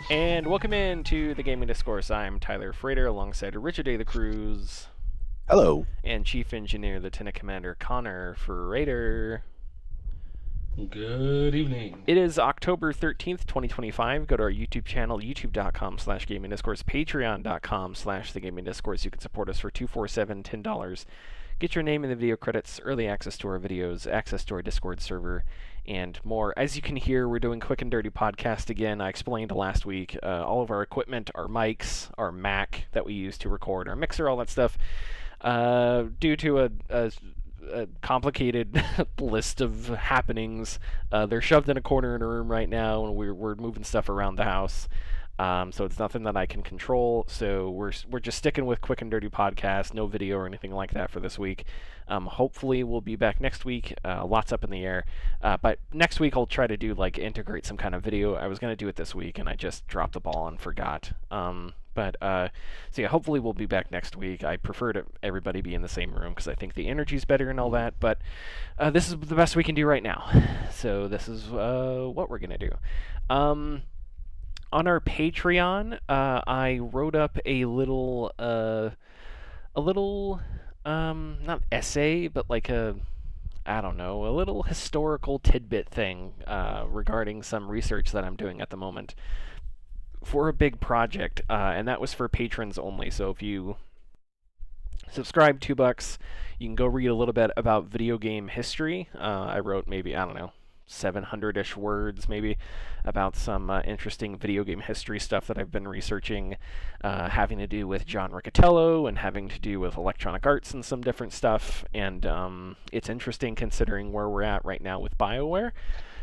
And welcome in to the Gaming Discourse. I'm Tyler Frater alongside Richard A. the Cruz Hello. and Chief Engineer Lieutenant Commander Connor Frater. Good evening. It is October 13th, 2025. Go to our YouTube channel, youtube.com/gaming discourse, patreon.com/the gaming discourse. You can support us for $247, $10. Get your name in the video credits, early access to our videos, access to our Discord server, and more. As you can hear, we're doing Quick and Dirty Podcast again. I explained last week all of our equipment, our mics, our Mac that we use to record, our mixer, all that stuff, due to a complicated list of happenings. They're shoved in a corner in a room right now, and we're moving stuff around the house. So it's nothing that I can control. So we're just sticking with Quick and Dirty Podcast, no video or anything like that for this week. Hopefully we'll be back next week. Lots up in the air. But next week I'll try to do integrate some kind of video. I was gonna do it this week and I just dropped the ball and forgot. So yeah, hopefully we'll be back next week. I prefer to everybody be in the same room because I think the energy's better and all that. But this is the best we can do right now. So this is what we're gonna do. On our Patreon, I wrote up a little, not essay, but I don't know, a little historical tidbit thing regarding some research that I'm doing at the moment for a big project, and that was for patrons only. So if you subscribe $2, you can go read a little bit about video game history. I wrote maybe, I don't know, 700-ish words maybe about some interesting video game history stuff that I've been researching, having to do with John Riccatello and having to do with Electronic Arts and some different stuff. And it's interesting considering where we're at right now with BioWare,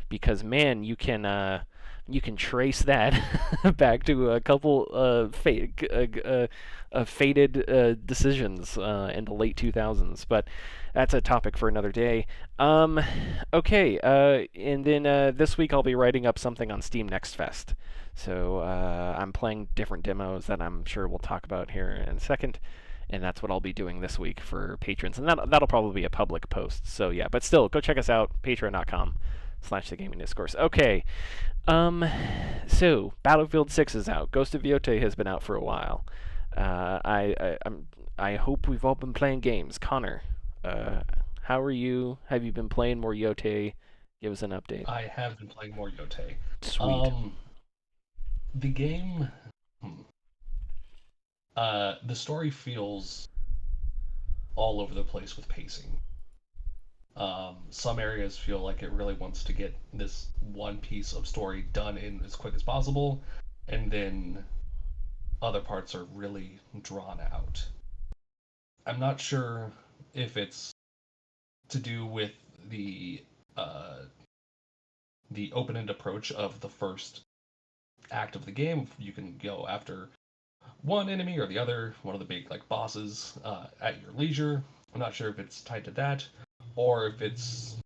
because man, you can trace that back to a couple fated decisions in the late 2000s, but that's a topic for another day. Okay, and then this week I'll be writing up something on Steam Next Fest. So I'm playing different demos that I'm sure we'll talk about here in a second, and that's what I'll be doing this week for patrons, and that'll probably be a public post. So yeah, but still, go check us out, patreon.com/the gaming discourse. Okay, so Battlefield 6 is out. Ghost of Yotei has been out for a while. I hope we've all been playing games. Connor, how are you? Have you been playing more Yotei? Give us an update. I have been playing more Yotei. Sweet. The game, the story feels all over the place with pacing. Some areas feel like it really wants to get this one piece of story done in as quick as possible, and then other parts are really drawn out. I'm not sure if it's to do with the open-end approach of the first act of the game. You can go after one enemy or the other, one of the big bosses at your leisure. I'm not sure if it's tied to that, or if it's,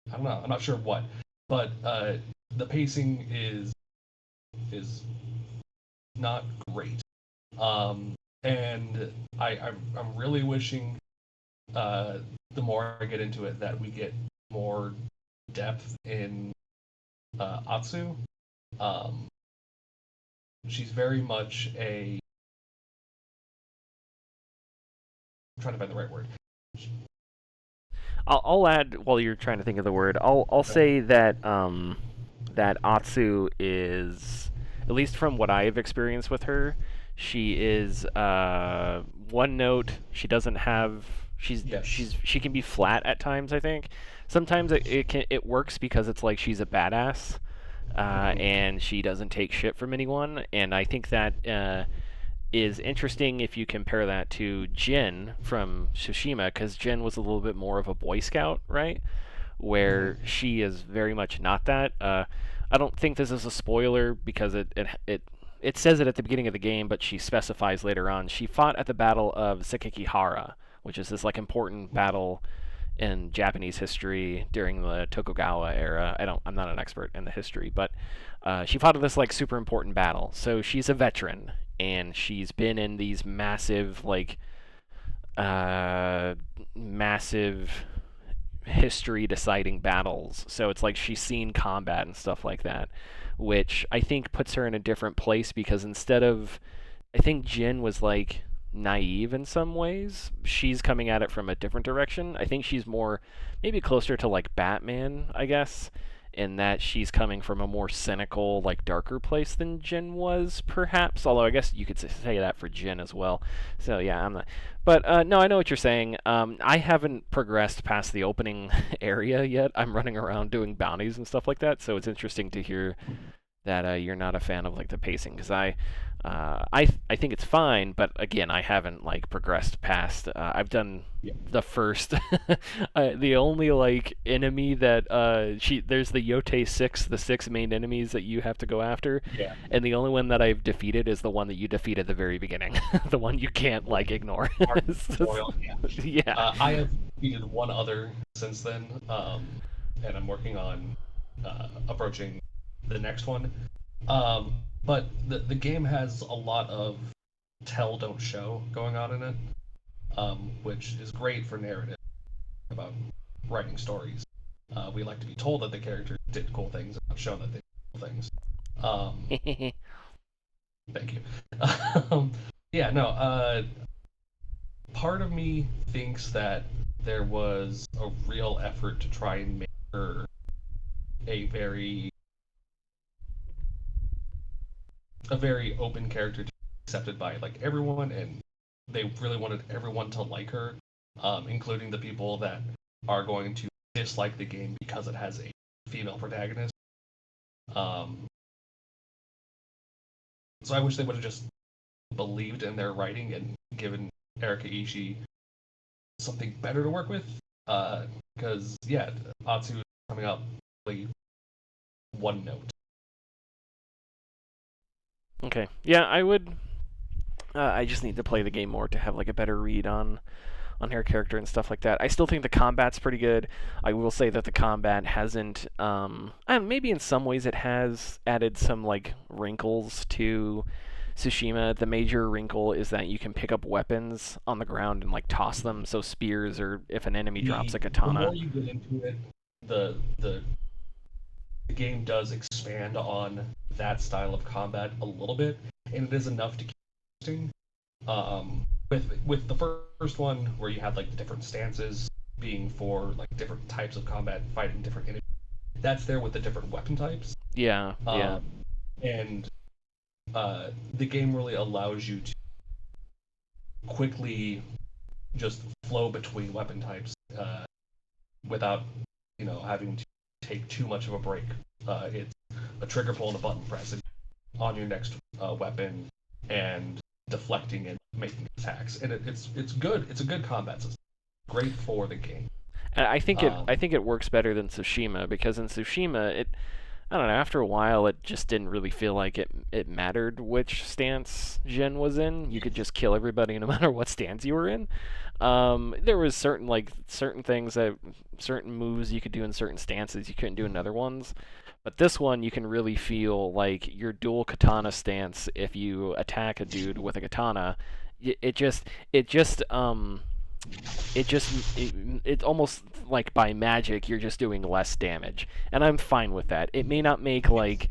I don't know. I'm not sure what, but the pacing is not great. And I'm really wishing the more I get into it that we get more depth in Atsu. She's very much I'm trying to find the right word. I'll add while you're trying to think of the word. I'll say that that Atsu is, at least from what I've experienced with her, she is one note. She doesn't have. She can be flat at times. I think sometimes it works because it's like she's a badass, and she doesn't take shit from anyone. And I think that is interesting if you compare that to Jin from Tsushima, because Jin was a little bit more of a Boy Scout, right? Where she is very much not that. I don't think this is a spoiler because it says it at the beginning of the game, but she specifies later on. She fought at the Battle of Sekigahara, which is this important battle in Japanese history during the Tokugawa era. I'm not an expert in the history, but she fought at this super important battle. So she's a veteran, and she's been in these massive history deciding battles. So it's like she's seen combat and stuff like that, which I think puts her in a different place because instead of, I think Jin was like naive in some ways. She's coming at it from a different direction. I think she's more, maybe closer to like Batman, I guess, in that she's coming from a more cynical, like darker place than Jin was, perhaps. Although I guess you could say that for Jin as well. So yeah, I'm not. But no, I know what you're saying. I haven't progressed past the opening area yet. I'm running around doing bounties and stuff like that. So it's interesting to hear that you're not a fan of like the pacing because I think it's fine, but again, I haven't like progressed past. I've done Yeah. the first, the only like enemy that there's the Yote six, the six main enemies that you have to go after, Yeah. and the only one that I've defeated is the one that you defeat at the very beginning, the one you can't like ignore. Royal, yeah. Yeah. I have defeated one other since then, and I'm working on approaching the next one. But the game has a lot of tell don't show going on in it, which is great for narrative about writing stories. We like to be told that the character did cool things and not shown that they did cool things. Thank you. Yeah, no. Part of me thinks that there was a real effort to try and make her a very open character to be accepted by like everyone, and they really wanted everyone to like her, including the people that are going to dislike the game because it has a female protagonist. So I wish they would have just believed in their writing and given Erika Ishii something better to work with. Because yeah, Atsu is coming up really one note. Okay. Yeah, I would. I just need to play the game more to have like a better read on her character and stuff like that. I still think the combat's pretty good. I will say that the combat hasn't. Maybe in some ways it has added some like wrinkles to Tsushima. The major wrinkle is that you can pick up weapons on the ground and like toss them. So spears, or if an enemy drops a The katana. more you get into it, the game does expand on that style of combat a little bit, and it is enough to keep it interesting. With the first one, where you had like the different stances being for like different types of combat, fighting different enemies, that's there with the different weapon types. Yeah. Yeah. And the game really allows you to quickly just flow between weapon types without having to take too much of a break. It's a trigger pull and a button press on your next weapon and deflecting and making attacks, and it's good. It's a good combat system. Great for the game. And I think it works better than Tsushima because in Tsushima I don't know, after a while it just didn't really feel like it mattered which stance Jin was in. You could just kill everybody no matter what stance you were in. There was certain things that certain moves you could do in certain stances you couldn't do in other ones. But this one you can really feel like your dual katana stance if you attack a dude with a katana. It's almost like by magic you're just doing less damage, and I'm fine with that. It may not make like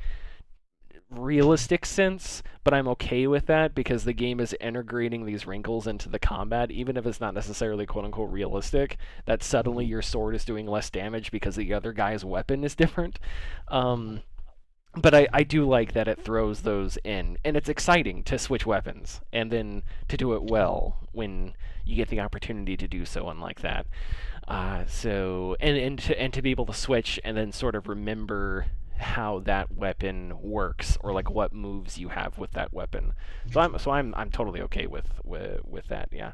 realistic sense, but I'm okay with that because the game is integrating these wrinkles into the combat, even if it's not necessarily quote unquote realistic, that suddenly your sword is doing less damage because the other guy's weapon is different. But I do like that it throws those in, and it's exciting to switch weapons and then to do it well when you get the opportunity to do so, unlike that. To be able to switch and then sort of remember how that weapon works or like what moves you have with that weapon. I'm totally okay with that. Yeah.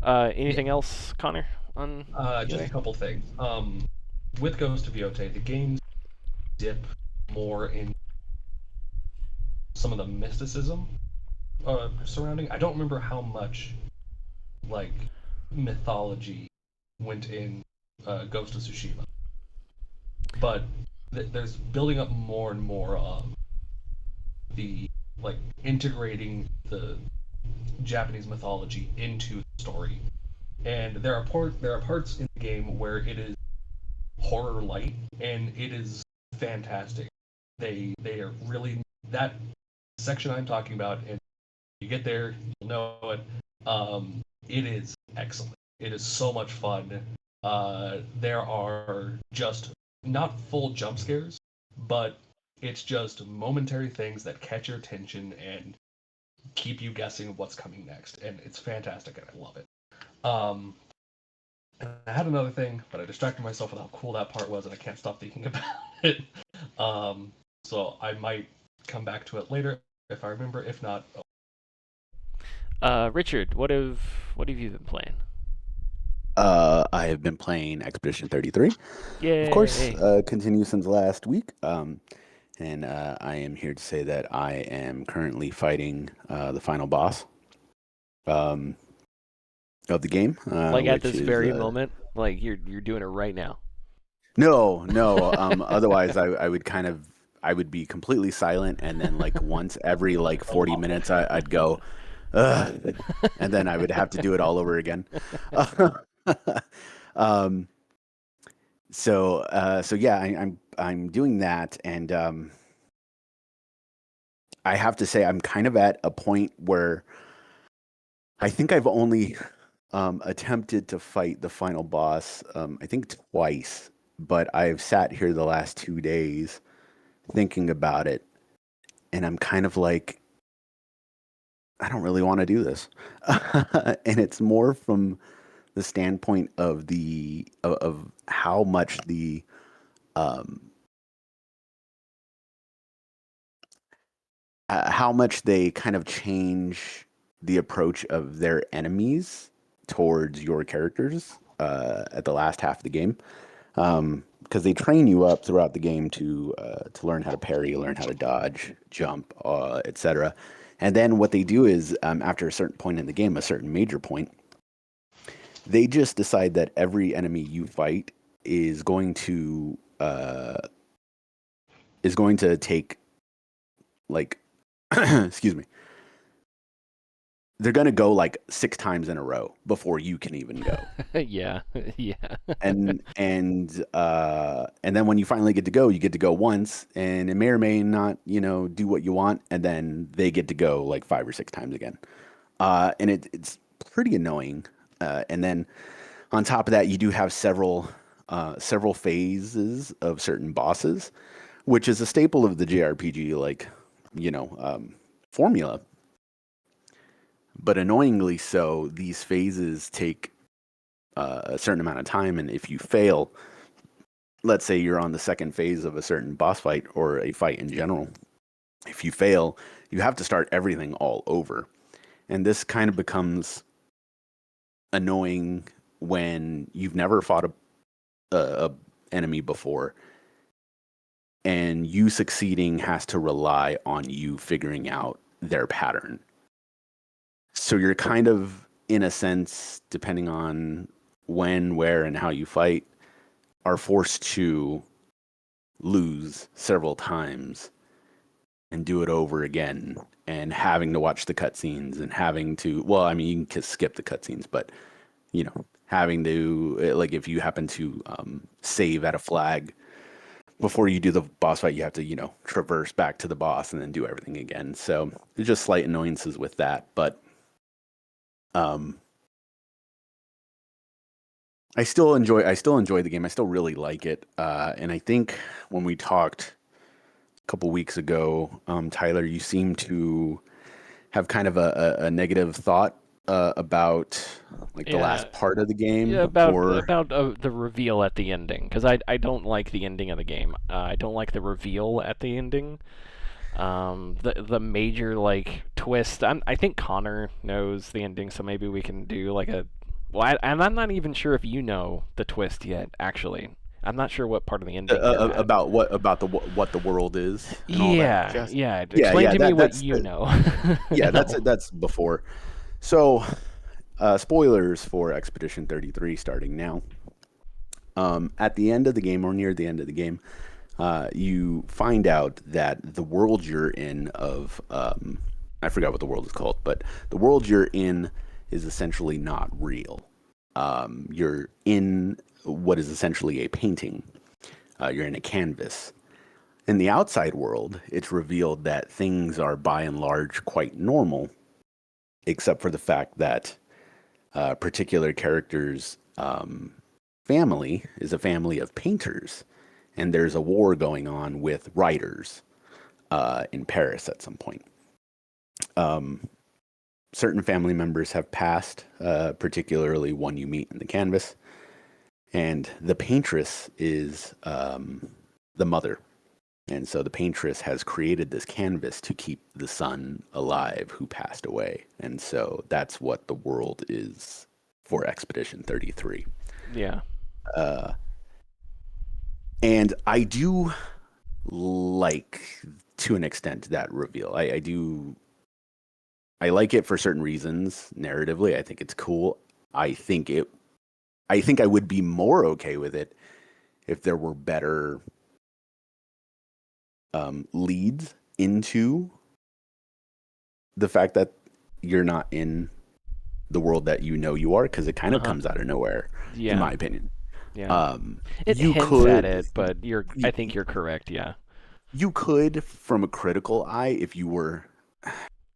Anything else, Connor? On Just a couple things. With Ghost of Yote, the games dip more in some of the mysticism surrounding. I don't remember how much like mythology went in Ghost of Tsushima, but there's building up more and more of the like integrating the Japanese mythology into the story, and there are parts in the game where it is horror light, and it is fantastic. They are really that section I'm talking about, and you get there, you'll know it. It is excellent. It is so much fun. There are just not full jump scares, but it's just momentary things that catch your attention and keep you guessing what's coming next, and it's fantastic, and I love it. Um, and I had another thing, but I distracted myself with how cool that part was, and I can't stop thinking about it. Um, so I might come back to it later if I remember. If not, oh. Richard, what have you been playing? I have been playing Expedition 33. Of course, Yay! continues since last week. And I am here to say that I am currently fighting the final boss um, of the game, Like at which this is very moment, like you're doing it right now. no. Otherwise, I would I would be completely silent, and then like once every like 40 minutes, I'd go, ugh, and then I would have to do it all over again. um, so yeah, I'm doing that, and I have to say I'm kind of at a point where I think I've only attempted to fight the final boss, I think twice, but I've sat here the last 2 days thinking about it, and I'm kind of like, I don't really want to do this, and it's more from the standpoint of of how much um, how much they kind of change the approach of their enemies towards your characters at the last half of the game, because they train you up throughout the game to learn how to parry, learn how to dodge, jump, etc. And then what they do is, after a certain point in the game, a certain major point, they just decide that every enemy you fight is going to take like excuse me, they're going to go like 6 times in a row before you can even go. Yeah, yeah. And then when you finally get to go, you get to go once, and it may or may not, do what you want, and then they get to go like 5 or 6 times again. And it's pretty annoying. And then on top of that, you do have several phases of certain bosses, which is a staple of the JRPG, like, formula. But annoyingly so, these phases take a certain amount of time, and if you fail, let's say you're on the second phase of a certain boss fight or a fight in general, if you fail, you have to start everything all over. And this kind of becomes annoying when you've never fought a enemy before, and you succeeding has to rely on you figuring out their pattern. So you're kind of, in a sense, depending on when, where, and how you fight, are forced to lose several times and do it over again, and having to watch the cutscenes and having to, well, I mean, you can skip the cutscenes, but, having to, like, if you happen to save at a flag before you do the boss fight, you have to, traverse back to the boss and then do everything again. So there's just slight annoyances with that, but I still enjoy the game. I still really like it. And I think when we talked a couple weeks ago, Tyler, you seem to have kind of a negative thought about like the Yeah, last part of the game, yeah, or about the reveal at the ending, because I don't like the ending of the game. I don't like the reveal at the ending. The major like twist. I think Connor knows the ending, so maybe we can do like a. Well, and I'm not even sure if you know the twist yet. Actually, I'm not sure what part of the ending you're at. about what the world is and all that Yeah, jazz. yeah. Yeah, Explain yeah. to me what That's you know. yeah. No. That's before. So, spoilers for Expedition 33 starting now. At the end of the game, or near the end of the game, you find out that the world you're in I forgot what the world is called, but the world you're in is essentially not real. You're in what is essentially a painting. You're in a canvas. In the outside world, it's revealed that things are by and large quite normal, except for the fact that particular character's family is a family of painters, and there's a war going on with writers in Paris at some point. Certain family members have passed, particularly one you meet in the canvas, and the paintress is the mother. And so the paintress has created this canvas to keep the son alive who passed away. And so that's what the world is for Expedition 33. Yeah. And I do like, to an extent, that reveal. I like it for certain reasons narratively. I think it's cool. I think I would be more okay with it if there were better leads into the fact that you're not in the world that you know you are, because it kind of comes out of nowhere, in my opinion. Yeah. It you hints could, at it, but I think you're correct, yeah. You could, from a critical eye, if you were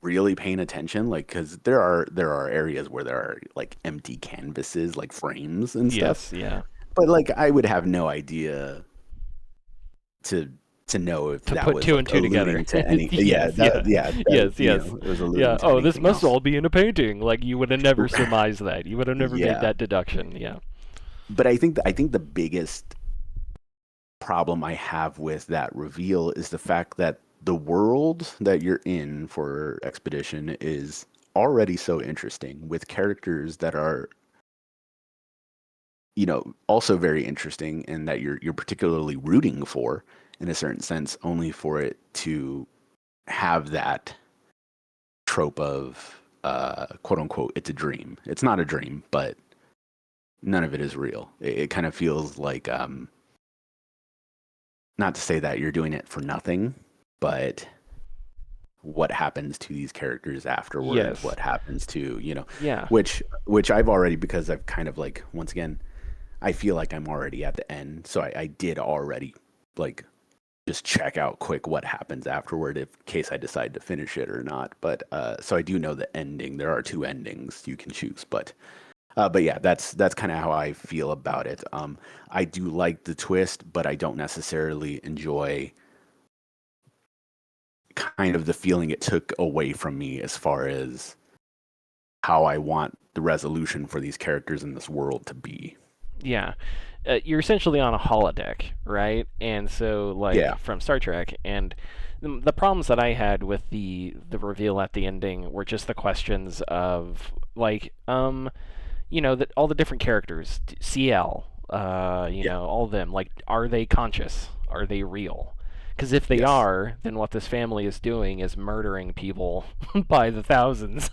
really paying attention, like, because there are areas where there are like empty canvases, like frames and stuff. Yes, yeah. But like, I would have no idea to know if To that put was two like and two together. alluding to any. Yes, Yes. It was alluding to Oh, this anything must else. all be in a painting. Like, you would have never surmised that. You would have never made that deduction. Yeah. But I think the biggest problem I have with that reveal is the fact that the world that you're in for Expedition is already so interesting, with characters that are, also very interesting, and that you're particularly rooting for, in a certain sense, only for it to have that trope of quote unquote, it's a dream. It's not a dream, but none of it is real. It kind of feels like, not to say that you're doing it for nothing, but what happens to these characters afterwards, Yes. what happens to, Yeah. which I've already, because I've kind of like, once again, I feel like I'm already at the end. So I did already like just check out quick what happens afterward in case I decide to finish it or not. But so I do know the ending. There are 2 endings you can choose, but yeah, that's kind of how I feel about it. I do like the twist, but I don't necessarily enjoy kind of the feeling it took away from me as far as how I want the resolution for these characters in this world to be. Yeah. You're essentially on a holodeck, right? And so, like, from Star Trek, and the problems that I had with the reveal at the ending were just the questions of, like, that all the different characters, CL, all of them, like, are they conscious? Are they real? Because if they are, then what this family is doing is murdering people by the thousands,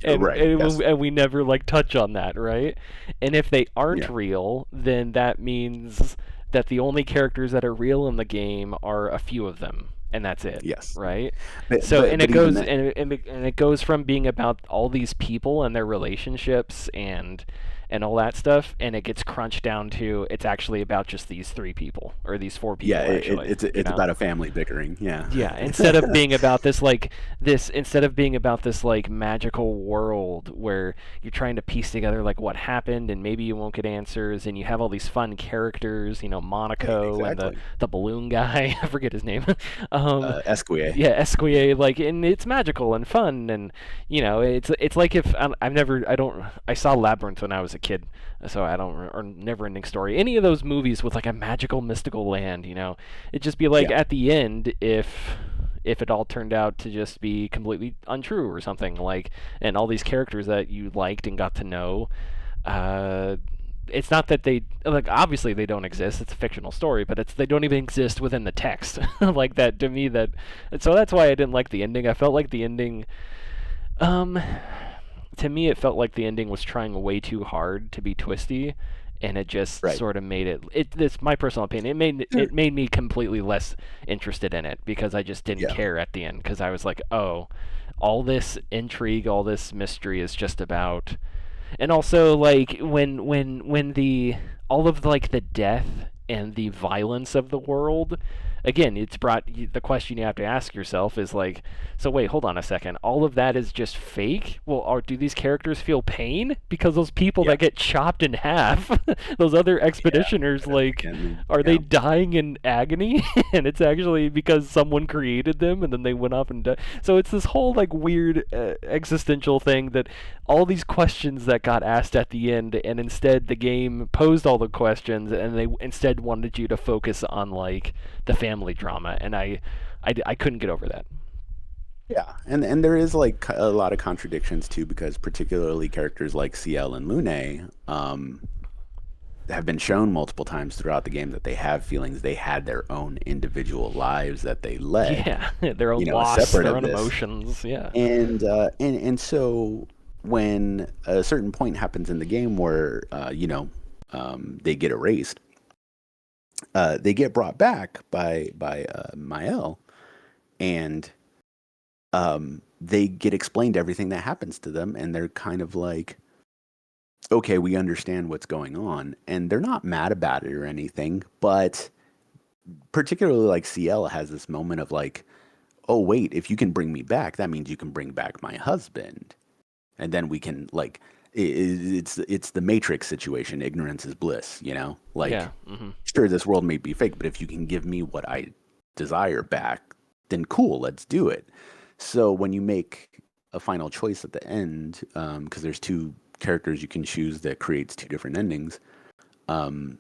and we never like touch on that, right? And if they aren't real, then that means that the only characters that are real in the game are a few of them, and that's it. Yes. Right. But it goes from being about all these people and their relationships and all that stuff, and it gets crunched down to it's actually about just these 3 people or these 4 people. Yeah, actually, it's about a family bickering. Yeah. Yeah, instead of being about this magical world where you're trying to piece together like what happened, and maybe you won't get answers, and you have all these fun characters, Monaco and the balloon guy, I forget his name. Esquier. Yeah, Esquier, like, and it's magical and fun, and it's like if I saw Labyrinth when I was a kid, so I don't, or Neverending Story, any of those movies with like a magical mystical land, it'd just be like at the end, if it all turned out to just be completely untrue or something, like, and all these characters that you liked and got to know, it's not that they, like, obviously they don't exist, it's a fictional story, but they don't even exist within the text. Like that, to me, so that's why I didn't like the ending. I felt like the ending, to me, it felt like the ending was trying way too hard to be twisty, and it just sort of made it. It's my personal opinion. It made me completely less interested in it, because I just didn't care at the end, because I was like, oh, all this intrigue, all this mystery is just about. And also, like, when the all of like the death and the violence of the world, again, it's brought the question you have to ask yourself is like, so wait, hold on a second. All of that is just fake? Well, do these characters feel pain because those people Yeah. that get chopped in half, those other expeditioners, like, are they dying in agony? And it's actually because someone created them and then they went off and died. So it's this whole like weird existential thing that all these questions that got asked at the end, and instead the game posed all the questions, and they instead wanted you to focus on like the family drama, and I couldn't get over that. Yeah, and there is like a lot of contradictions too, because particularly characters like CL and Lune have been shown multiple times throughout the game that they have feelings. They had their own individual lives that they led, Yeah, their own loss, separate their of own this. emotions. Yeah, And so when a certain point happens in the game where they get erased, they get brought back by Mael, and they get explained everything that happens to them, and they're kind of like, okay, we understand what's going on, and they're not mad about it or anything, but particularly like CL has this moment of like, oh wait, if you can bring me back, that means you can bring back my husband, and then we can like, it's the Matrix situation. Ignorance is bliss, like, yeah. sure, this world may be fake, but if you can give me what I desire back, then cool, let's do it. So when you make a final choice at the end, because there's two characters you can choose that creates two different endings, um,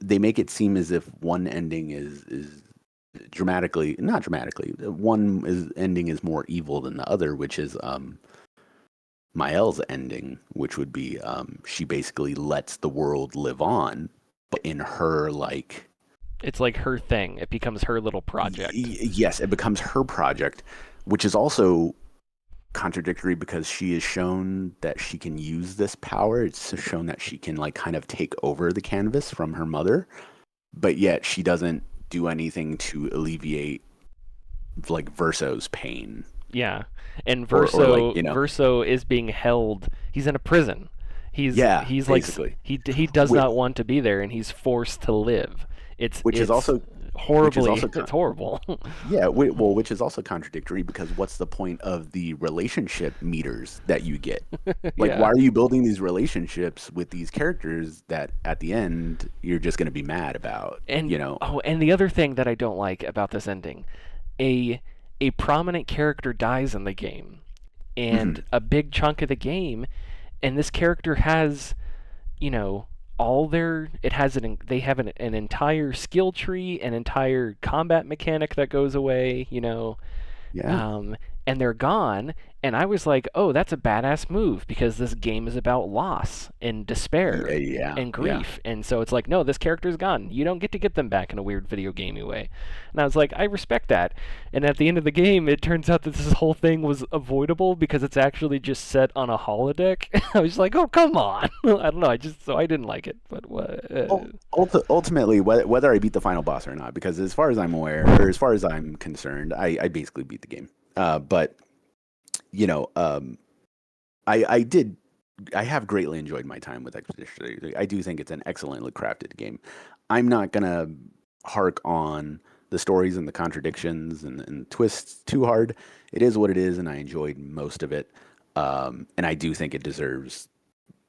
they make it seem as if one ending is dramatically, not dramatically, ending is more evil than the other, which is Mael's ending, which would be she basically lets the world live on, but in her like, It's like her thing. It becomes her little project. yes, it becomes her project, which is also contradictory because she is shown that she can use this power. It's shown that she can like kind of take over the canvas from her mother, but yet she doesn't do anything to alleviate like Verso's pain. Yeah, and Or Verso like, Verso is being held. He's in a prison. He's like basically. he does Wh- not want to be there, and he's forced to live. which is also horribly. also It's horrible. Yeah, which is also contradictory because what's the point of the relationship meters that you get? Like, Yeah. why are you building these relationships with these characters that at the end you're just going to be mad about? And and the other thing that I don't like about this ending, a a prominent character dies in the game, and a big chunk of the game, and this character has, all their it has they have an entire skill tree, an entire combat mechanic that goes away, Yeah, and they're gone. And I was like, oh, that's a badass move because this game is about loss and despair and grief. And so it's like, no, this character's gone. You don't get them back in a weird video gamey way. And I was like, I respect that. And at the end of the game, it turns out that this whole thing was avoidable because it's actually just set on a holodeck. I was like, oh, come on. I don't know. I didn't like it. But ultimately, whether I beat the final boss or not, because as far as I'm aware, or as far as I'm concerned, I basically beat the game. But I did. I have greatly enjoyed my time with Expedition. I do think it's an excellently crafted game. I'm not gonna hark on the stories and the contradictions and twists too hard. It is what it is, and I enjoyed most of it. And I do think it deserves,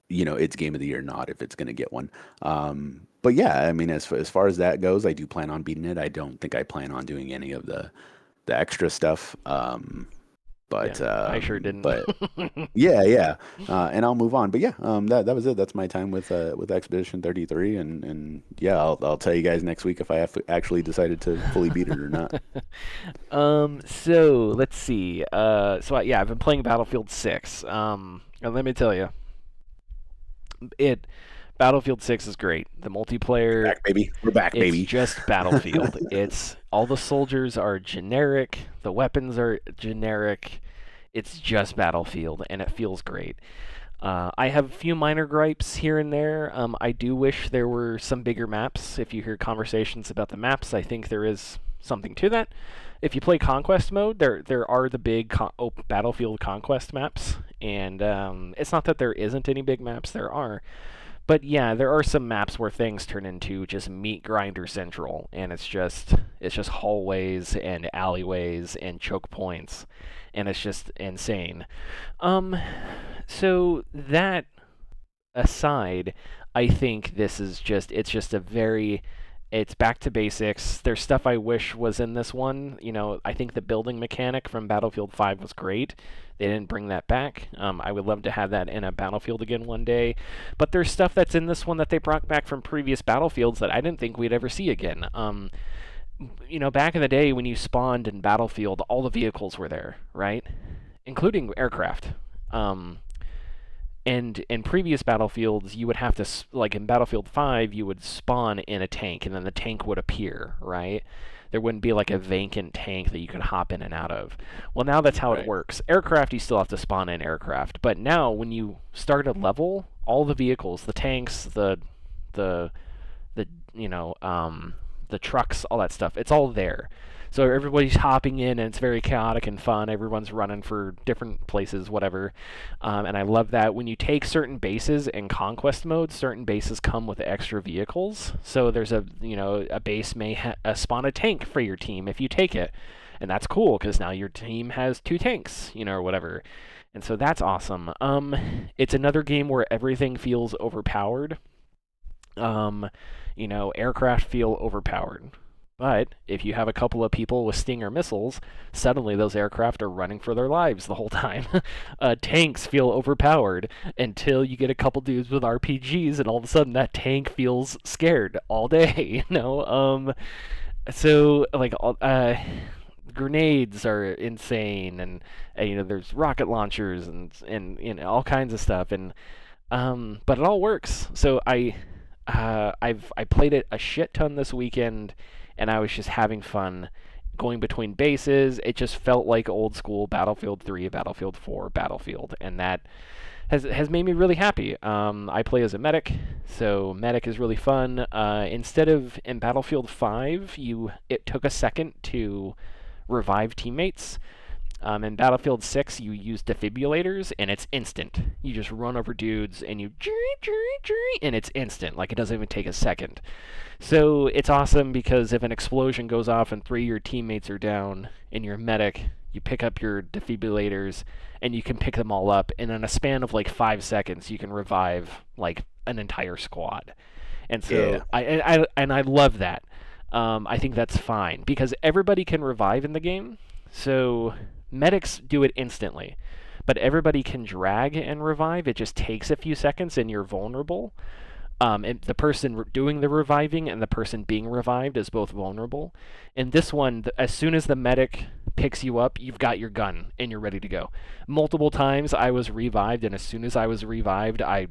its Game of the Year nod if it's going to get one. But yeah, I mean, as far as that goes, I do plan on beating it. I don't think I plan on doing any of the extra stuff. But yeah, I sure didn't. But yeah, and I'll move on. But yeah, that was it. That's my time with Expedition 33, and yeah, I'll tell you guys next week if I have actually decided to fully beat it or not. So let's see. I've been playing Battlefield 6. And let me tell you, Battlefield 6 is great. The multiplayer, Back, baby. We're back, baby. It's just Battlefield. It's all the soldiers are generic, the weapons are generic. It's just Battlefield, and it feels great. I have a few minor gripes here and there. I do wish there were some bigger maps. If you hear conversations about the maps, I think there is something to that. If you play Conquest mode, there are the big Battlefield Conquest maps, And it's not that there isn't any big maps, there are. But yeah, there are some maps where things turn into just meat grinder central, and it's just hallways and alleyways and choke points, and it's just insane. So that aside, I think this is it's back to basics. There's stuff I wish was in this one. I think the building mechanic from Battlefield 5 was great. They didn't bring that back. I would love to have that in a Battlefield again one day. But there's stuff that's in this one that they brought back from previous Battlefields that I didn't think we'd ever see again. Back in the day when you spawned in Battlefield, all the vehicles were there, right? Including aircraft. And in previous Battlefields, you would have to, like in Battlefield 5, you would spawn in a tank, and then the tank would appear, right? There wouldn't be like a vacant tank that you could hop in and out of. Well, now that's how it works. Aircraft, you still have to spawn in aircraft. But now, when you start a level, all the vehicles, the tanks, the trucks, all that stuff, it's all there. So everybody's hopping in, and it's very chaotic and fun. Everyone's running for different places, whatever. And I love that. When you take certain bases in conquest mode, certain bases come with extra vehicles. So there's a base may spawn a tank for your team if you take it. And that's cool, because now your team has 2 tanks, or whatever. And so that's awesome. It's another game where everything feels overpowered. Aircraft feel overpowered. But if you have a couple of people with Stinger missiles, suddenly those aircraft are running for their lives the whole time. Tanks feel overpowered until you get a couple dudes with RPGs, and all of a sudden that tank feels scared all day. So like grenades are insane, and there's rocket launchers and all kinds of stuff, and but it all works. So I played it a shit ton this weekend. And I was just having fun going between bases. It just felt like old school Battlefield 3, Battlefield 4, Battlefield. And that has made me really happy. I play as a medic, so medic is really fun. Instead of in Battlefield 5, it took a second to revive teammates. In Battlefield 6, you use defibrillators, and it's instant. You just run over dudes, and you and it's instant. Like, it doesn't even take a second. So it's awesome because if an explosion goes off and 3 of your teammates are down and you're a medic, you pick up your defibrillators and you can pick them all up, and in a span of like 5 seconds you can revive like an entire squad. And so I love that. I think that's fine because everybody can revive in the game. So medics do it instantly, but everybody can drag and revive. It just takes a few seconds and you're vulnerable. And the person doing the reviving and the person being revived is both vulnerable. In this one, as soon as the medic picks you up, you've got your gun and you're ready to go. Multiple times I was revived, and as soon as I was revived, I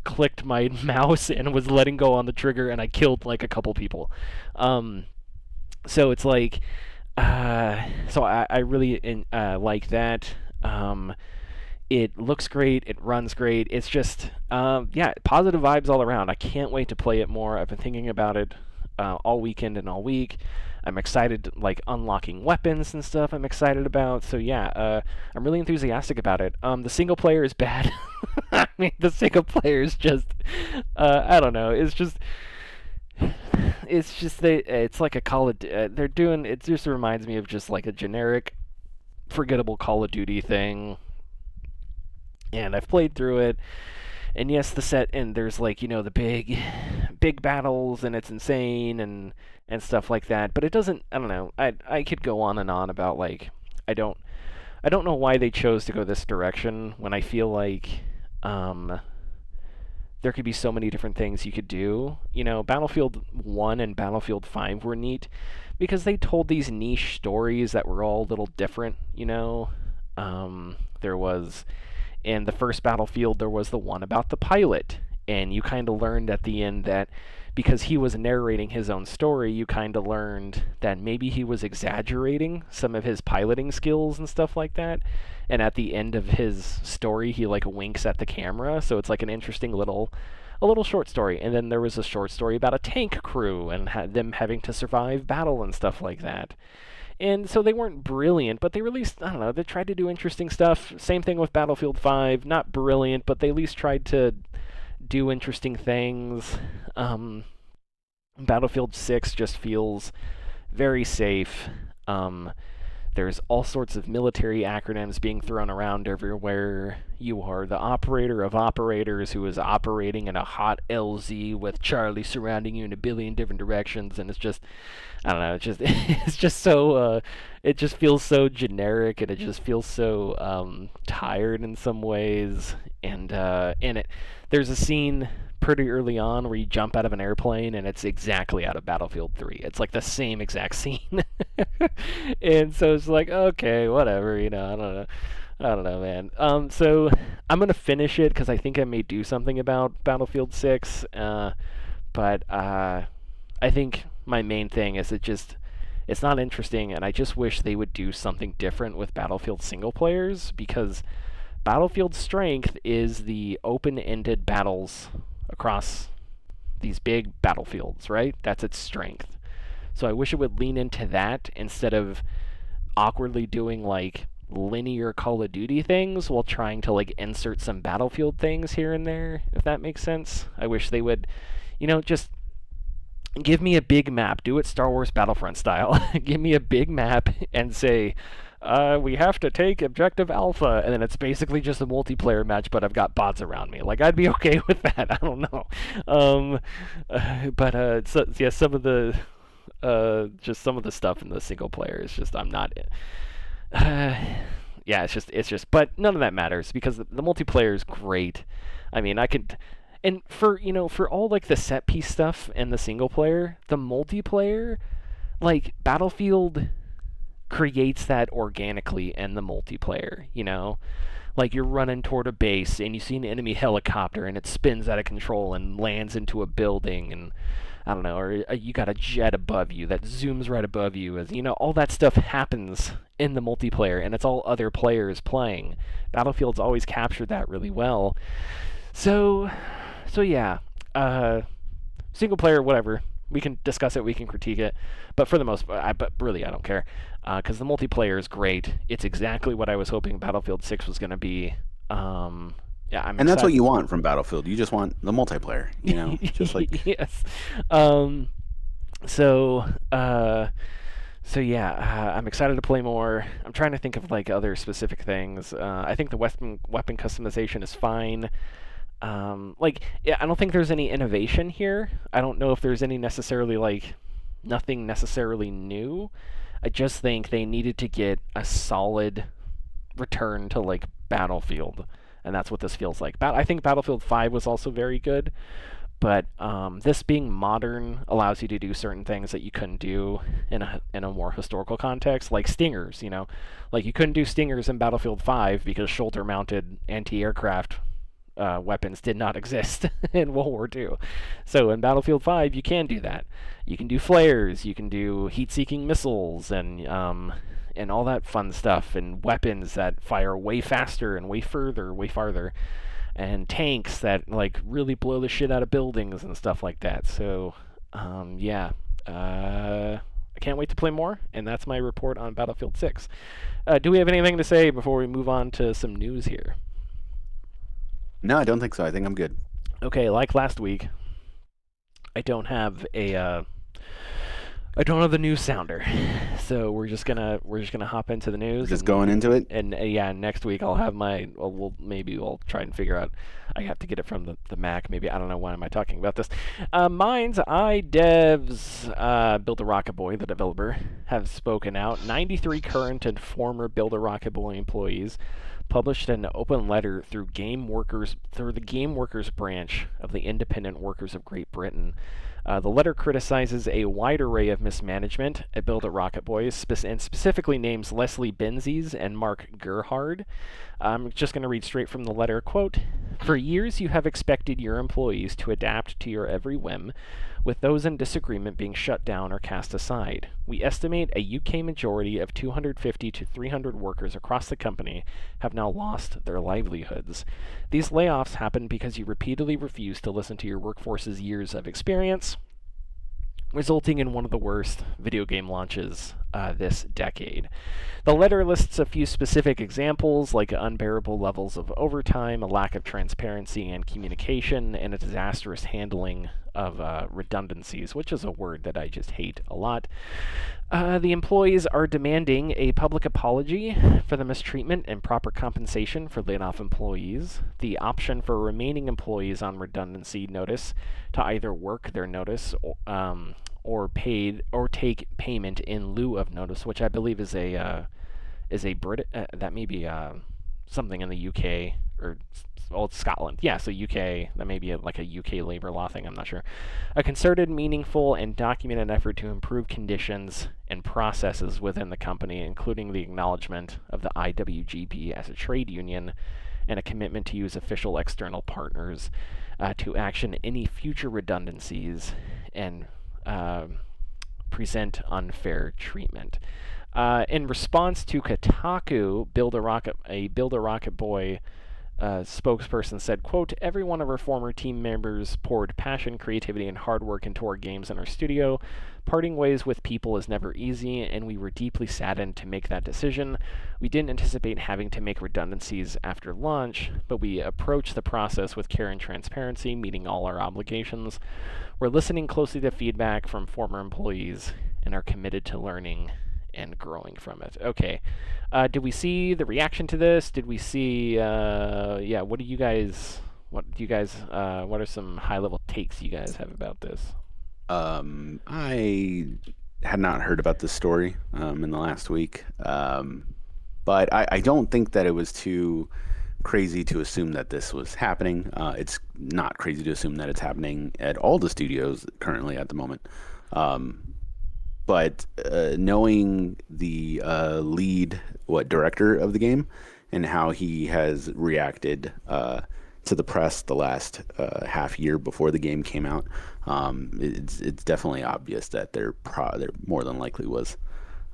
clicked my mouse and was letting go on the trigger, and I killed like a couple people. So it's like, so I really like that. It looks great. It runs great. It's just, positive vibes all around. I can't wait to play it more. I've been thinking about it all weekend and all week. I'm excited, like, unlocking weapons and stuff I'm excited about. So, I'm really enthusiastic about it. The single player is bad. I mean, the single player is just, I don't know. It's just it's like a Call of they're doing, it just reminds me of just like a generic, forgettable Call of Duty thing. And I've played through it, and yes, the set, and there's like, the big battles, and it's insane, and stuff like that, but it doesn't, I don't know, I could go on and on about, like, I don't know why they chose to go this direction when I feel like, there could be so many different things you could do. Battlefield 1 and Battlefield 5 were neat, because they told these niche stories that were all a little different, there was... In the first Battlefield, there was the one about the pilot, and you kind of learned at the end that because he was narrating his own story, you kind of learned that maybe he was exaggerating some of his piloting skills and stuff like that. And at the end of his story, he like winks at the camera, so it's like an interesting a little short story. And then there was a short story about a tank crew and them having to survive battle and stuff like that. And so they weren't brilliant, but they released, I don't know, they tried to do interesting stuff. Same thing with Battlefield 5, not brilliant, but they at least tried to do interesting things. Battlefield 6 just feels very safe. There's all sorts of military acronyms being thrown around everywhere. You are the operator of operators who is operating in a hot LZ with Charlie surrounding you in a billion different directions, and it's just, I don't know, it's just so, it just feels so generic, and it just feels so tired in some ways. And there's a scene pretty early on where you jump out of an airplane and it's exactly out of Battlefield 3. It's like the same exact scene. And so it's like, okay, whatever, I don't know, man. So I'm going to finish it because I think I may do something about Battlefield 6. But I think my main thing is it's not interesting, and I just wish they would do something different with Battlefield single players, because Battlefield's strength is the open-ended battles across these big battlefields, right? That's its strength. So I wish it would lean into that instead of awkwardly doing like linear Call of Duty things while trying to like insert some Battlefield things here and there, if that makes sense. I wish they would, just give me a big map. Do it Star Wars Battlefront style. Give me a big map and say, we have to take Objective Alpha, and then it's basically just a multiplayer match, but I've got bots around me. Like, I'd be okay with that. I don't know. Some of the just some of the stuff in the single player is just I'm not. It's just. But none of that matters because the multiplayer is great. I mean, I could. And for all like the set piece stuff and the single player, the multiplayer, like Battlefield creates that organically in the multiplayer, Like you're running toward a base and you see an enemy helicopter and it spins out of control and lands into a building, and I don't know, or you got a jet above you that zooms right above you, as all that stuff happens in the multiplayer, and it's all other players playing. Battlefield's always captured that really well. So yeah, single player, whatever. We can discuss it, we can critique it, but for the most part, but really I don't care, because the multiplayer is great. It's exactly what I was hoping Battlefield 6 was going to be. I'm and that's what you want from Battlefield. You just want the multiplayer, just like yes. I'm excited to play more. I'm trying to think of like other specific things. I think the weapon customization is fine. I don't think there's any innovation here. I don't know if there's any necessarily nothing necessarily new. I just think they needed to get a solid return to Battlefield, and that's what this feels like. I think Battlefield 5 was also very good, but this being modern allows you to do certain things that you couldn't do in a more historical context, like stingers. Like you couldn't do stingers in Battlefield 5 because shoulder-mounted anti-aircraft weapons did not exist in World War II. So in Battlefield 5, you can do that. You can do flares, you can do heat-seeking missiles, and all that fun stuff, and weapons that fire way faster and way farther, and tanks that really blow the shit out of buildings and stuff like that. So I can't wait to play more, and that's my report on Battlefield 6. Do we have anything to say before we move on to some news here? No, I don't think so. I think I'm good. Okay, like last week, I don't have the news sounder, so we're just gonna hop into the news. Just going into it. And next week I'll have my. Well, we'll try and figure out. I have to get it from the Mac. Maybe I don't know. Why am I talking about this? MindsEye devs, Build a Rocket Boy, the developer, have spoken out. 93 current and former Build a Rocket Boy employees published an open letter through the Game Workers branch of the Independent Workers of Great Britain. The letter criticizes a wide array of mismanagement at Build a Rocket Boy, and specifically names Leslie Benzies and Mark Gerhard. I'm just going to read straight from the letter. Quote, "For years you have expected your employees to adapt to your every whim, with those in disagreement being shut down or cast aside. We estimate a UK majority of 250 to 300 workers across the company have now lost their livelihoods. These layoffs happen because you repeatedly refuse to listen to your workforce's years of experience, resulting in one of the worst video game launches this decade. The letter lists a few specific examples, like unbearable levels of overtime, a lack of transparency and communication, and a disastrous handling of redundancies, which is a word that I just hate a lot. The employees are demanding a public apology for the mistreatment and proper compensation for laid-off employees, the option for remaining employees on redundancy notice to either work their notice or take payment in lieu of notice, which I believe is a that may be something in the UK or it's Scotland. Yeah, so UK, that may be like a UK labor law thing, I'm not sure. A concerted, meaningful, and documented effort to improve conditions and processes within the company, including the acknowledgement of the IWGP as a trade union, and a commitment to use official external partners to action any future redundancies and present unfair treatment. In response to Kotaku, Build a Rocket Boy spokesperson said, quote, "Every one of our former team members poured passion, creativity, and hard work into our games in our studio. Parting ways with people is never easy, and we were deeply saddened to make that decision. We didn't anticipate having to make redundancies after launch, but we approached the process with care and transparency, meeting all our obligations. We're listening closely to feedback from former employees and are committed to learning and growing from it." Okay. Did we see the reaction to this? Did we see, what are some high-level takes you guys have about this? I had not heard about this story in the last week, but I don't think that it was too crazy to assume that this was happening. It's not crazy to assume that it's happening at all the studios currently at the moment. But knowing the lead director of the game and how he has reacted to the press the last half year before the game came out, it's definitely obvious that there more than likely was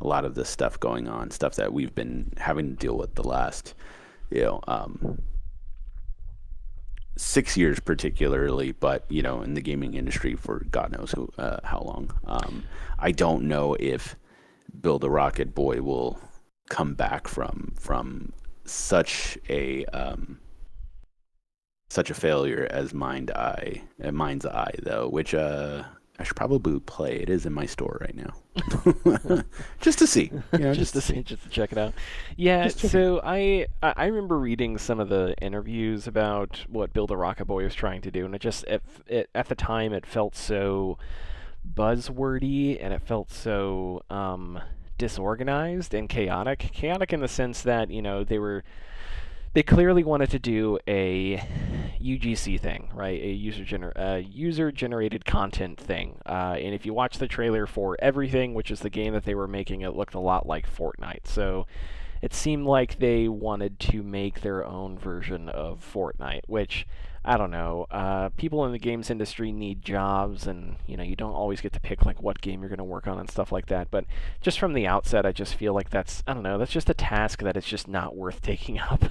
a lot of this stuff going on, stuff that we've been having to deal with the last 6 years particularly, but in the gaming industry for God knows how long. I don't know if Build a Rocket Boy will come back from such a failure as MindsEye though, which I should probably play. It is in my store right now, just to see, just to check it out. Yeah, so I remember reading some of the interviews about what Build a Rocket Boy was trying to do, and it at the time it felt so buzzwordy and it felt so disorganized and chaotic. Chaotic in the sense that they clearly wanted to do a UGC thing, right? A user-generated content thing. And if you watch the trailer for Everything, which is the game that they were making, it looked a lot like Fortnite. So it seemed like they wanted to make their own version of Fortnite, which, I don't know. People in the games industry need jobs, and you don't always get to pick like what game you're going to work on and stuff like that. But just from the outset, I just feel like that's just a task that it's just not worth taking up.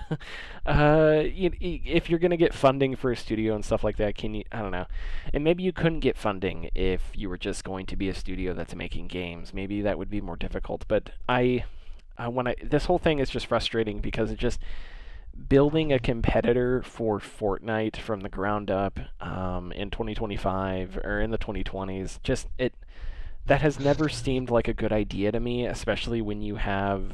If you're going to get funding for a studio and stuff like that, I don't know. And maybe you couldn't get funding if you were just going to be a studio that's making games. Maybe that would be more difficult. But this whole thing is just frustrating because it just building a competitor for Fortnite from the ground up in 2025 or in the 2020s, that has never seemed like a good idea to me, especially when you have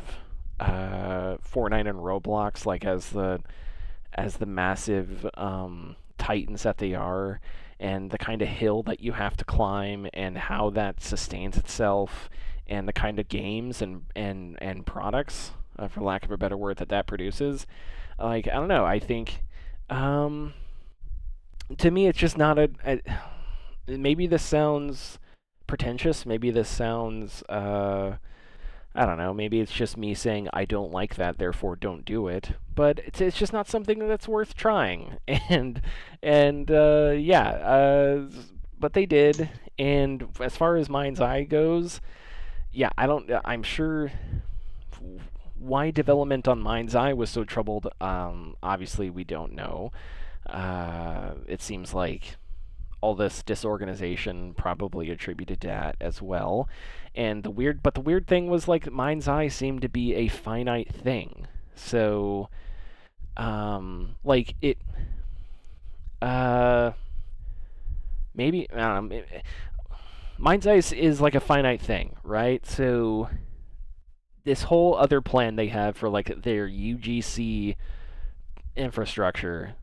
Fortnite and Roblox like as the massive titans that they are, and the kind of hill that you have to climb and how that sustains itself, and the kind of games and products, for lack of a better word, that produces. Like, I don't know, I think, to me, it's just not maybe this sounds pretentious, maybe this sounds, I don't know, maybe it's just me saying I don't like that, therefore don't do it, but it's just not something that's worth trying, but they did, and as far as MindsEye goes, yeah, I'm sure why development on MindsEye was so troubled, obviously we don't know. It seems like all this disorganization probably attributed to that as well. And the weird thing was like MindsEye seemed to be a finite thing. So like it maybe I don't know, MindsEye is like a finite thing, right? So this whole other plan they have for like their UGC infrastructure,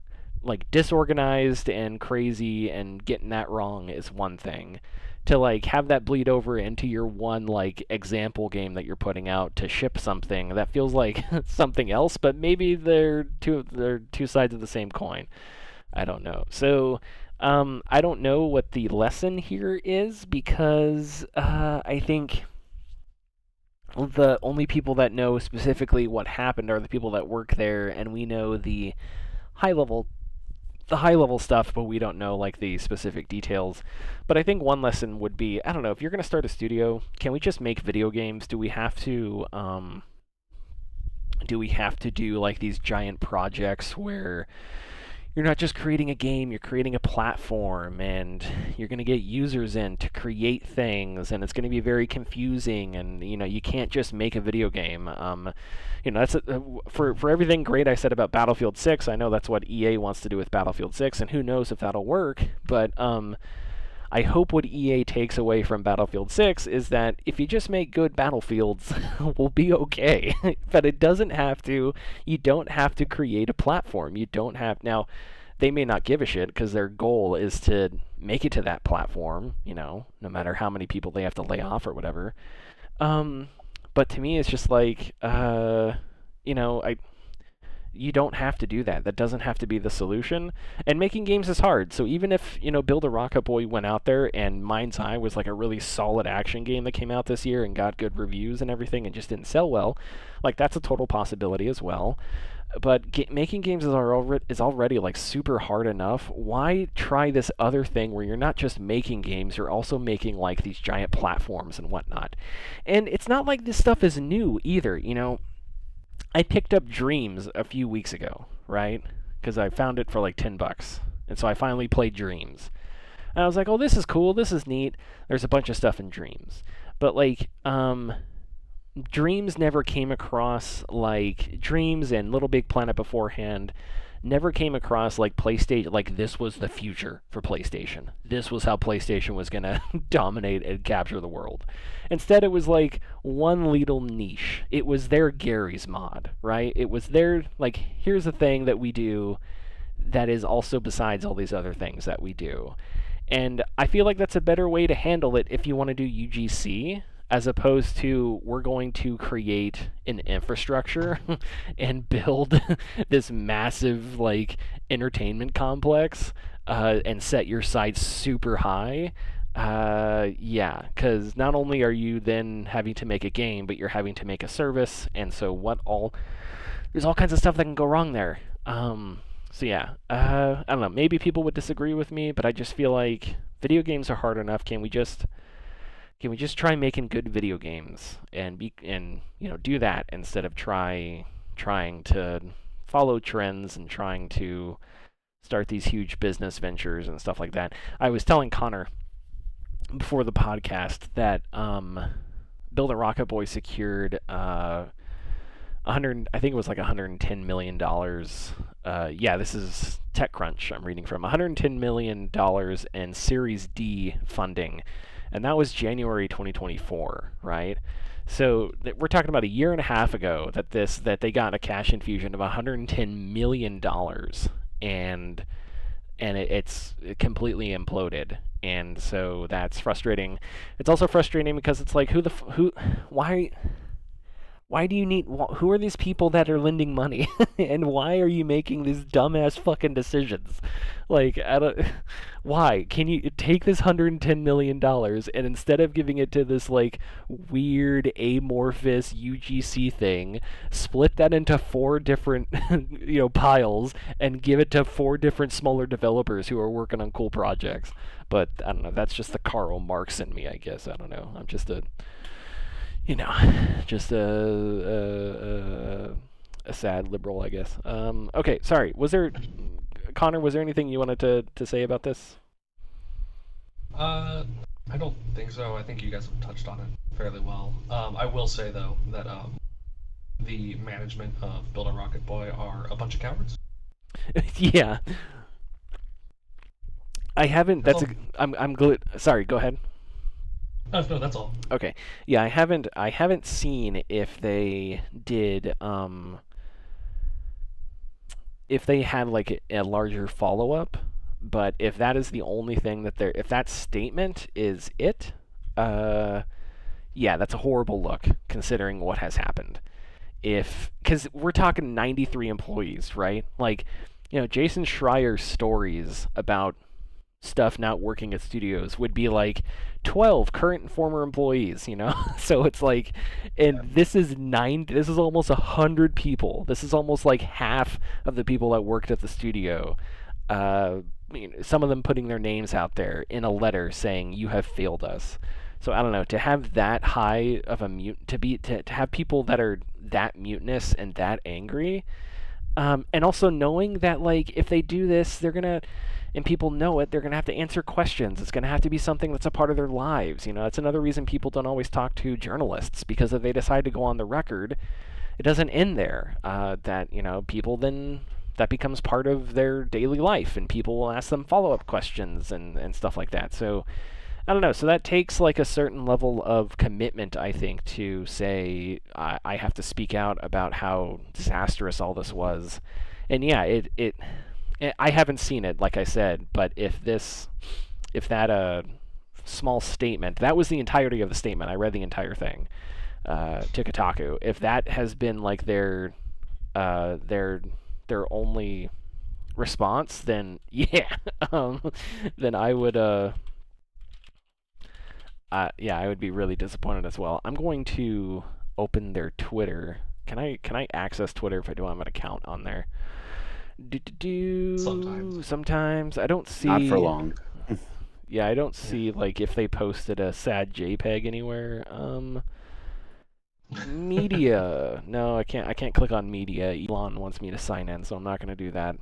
like disorganized and crazy and getting that wrong is one thing. To like have that bleed over into your one like example game that you're putting out to ship something that feels like something else, but maybe they're two sides of the same coin. I don't know. So I don't know what the lesson here is because I think the only people that know specifically what happened are the people that work there, and we know high level the high level stuff, but we don't know like the specific details. But I think one lesson would be, I don't know, if you're going to start a studio, can we just make video games? Do we have to do like these giant projects where you're not just creating a game, you're creating a platform, and you're going to get users in to create things, and it's going to be very confusing, and you can't just make a video game. That's for everything great I said about Battlefield 6. I know that's what EA wants to do with Battlefield 6, and who knows if that'll work. But I hope what EA takes away from Battlefield 6 is that if you just make good Battlefields, we'll be okay. But it doesn't have to. You don't have to create a platform. You don't have. Now, they may not give a shit because their goal is to make it to that platform, no matter how many people they have to lay off or whatever. But to me, it's just like, you don't have to do that. That doesn't have to be the solution. And making games is hard. So even if, Build a Rocket Boy went out there and MindsEye was like a really solid action game that came out this year and got good reviews and everything and just didn't sell well, like that's a total possibility as well. But making games is already like super hard enough. Why try this other thing where you're not just making games, you're also making like these giant platforms and whatnot? And it's not like this stuff is new either, I picked up Dreams a few weeks ago, right? Because I found it for like $10. And so I finally played Dreams. And I was like, oh, this is cool. This is neat. There's a bunch of stuff in Dreams. But like, Dreams never came across like Dreams and Little Big Planet beforehand never came across like PlayStation, like this was the future for PlayStation. This was how PlayStation was going to dominate and capture the world. Instead, it was like one little niche. It was their Gary's mod, right? It was their, like, here's a thing that we do that is also besides all these other things that we do. And I feel like that's a better way to handle it if you want to do UGC, as opposed to we're going to create an infrastructure and build this massive like entertainment complex and set your sights super high. Yeah, because not only are you then having to make a game, but you're having to make a service, and so there's all kinds of stuff that can go wrong there. So yeah, I don't know, maybe people would disagree with me, but I just feel like video games are hard enough. Can we just try making good video games and do that instead of trying to follow trends and trying to start these huge business ventures and stuff like that? I was telling Connor before the podcast that Build a Rocket Boy secured I think it was like $110 million. Yeah, this is TechCrunch I'm reading from. $110 million in Series D funding. And that was January 2024, right? So we're talking about a year and a half ago that they got a cash infusion of $110 million, and it's completely imploded. And so that's frustrating. It's also frustrating because it's like why do you need, who are these people that are lending money? And why are you making these dumbass fucking decisions? Like, why? Can you take this $110 million and instead of giving it to this, like, weird amorphous UGC thing, split that into 4 different, piles and give it to 4 different smaller developers who are working on cool projects? But, I don't know, that's just the Karl Marx in me, I guess. I don't know. I'm just just a sad liberal, I guess. Okay, sorry. Connor, was there anything you wanted to say about this? I don't think so. I think you guys have touched on it fairly well. I will say though that the management of Build a Rocket Boy are a bunch of cowards. Yeah. I haven't. That's That's a. all. I'm glad. Sorry. Go ahead. No, that's all. Okay. Yeah, I haven't. I haven't seen if they did. If they had like a larger follow up, but if that is the only thing that they're. If that statement is it, yeah, that's a horrible look considering what has happened. If because we're talking 93 employees, right? Like, Jason Schreier's stories about stuff not working at studios would be like 12 current and former employees. So it's like, and this is almost 100 people. This is almost like half of the people that worked at the studio. Some of them putting their names out there in a letter saying you have failed us. So I don't know, to have that high of a to have people that are that mutinous and that angry, and also knowing that like if they do this, they're gonna, and people know it, they're gonna have to answer questions. It's gonna have to be something that's a part of their lives. That's another reason people don't always talk to journalists, because if they decide to go on the record, it doesn't end there. That people then that becomes part of their daily life, and people will ask them follow-up questions and stuff like that. So I don't know. So that takes like a certain level of commitment, I think, to say I have to speak out about how disastrous all this was. And yeah, I haven't seen it, like I said, but if that small statement, that was the entirety of the statement. I read the entire thing to Kotaku. If that has been like their only response, then yeah, then I would yeah, I would be really disappointed as well. I'm going to open their Twitter. Can I access Twitter if I don't have an account on there? Sometimes. Sometimes I don't see. Not for long. Yeah, I don't see like if they posted a sad JPEG anywhere. Media. No, I can't click on media. Elon wants me to sign in, so I'm not going to do that.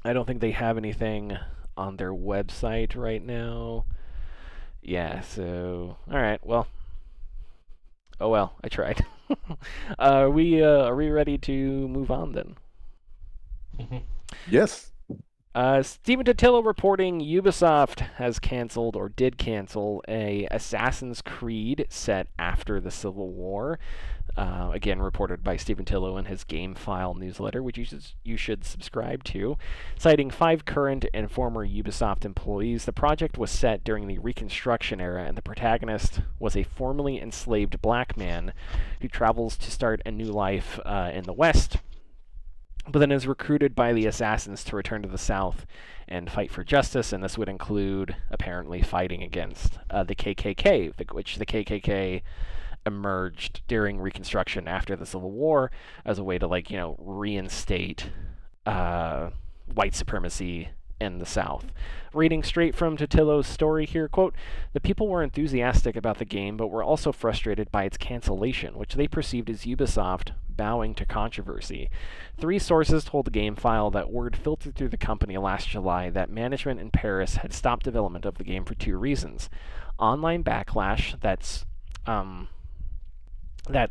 I don't think they have anything on their website right now. Yeah, so alright, well. Oh well, I tried. Are we ready to move on then? Yes. Stephen Totilo reporting Ubisoft has canceled, or did cancel, a Assassin's Creed set after the Civil War. Again, reported by Stephen Totilo in his GameFile newsletter, which you should subscribe to. Citing 5 current and former Ubisoft employees, the project was set during the Reconstruction era, and the protagonist was a formerly enslaved black man who travels to start a new life in the West, but then is recruited by the assassins to return to the South and fight for justice, and this would include apparently fighting against the KKK, which the KKK emerged during Reconstruction after the Civil War as a way to reinstate white supremacy in the South. Reading straight from Totilo's story here, quote, "The people were enthusiastic about the game, but were also frustrated by its cancellation, which they perceived as Ubisoft bowing to controversy. 3 sources told the GameFile that word filtered through the company last July that management in Paris had stopped development of the game for 2 reasons. Online backlash that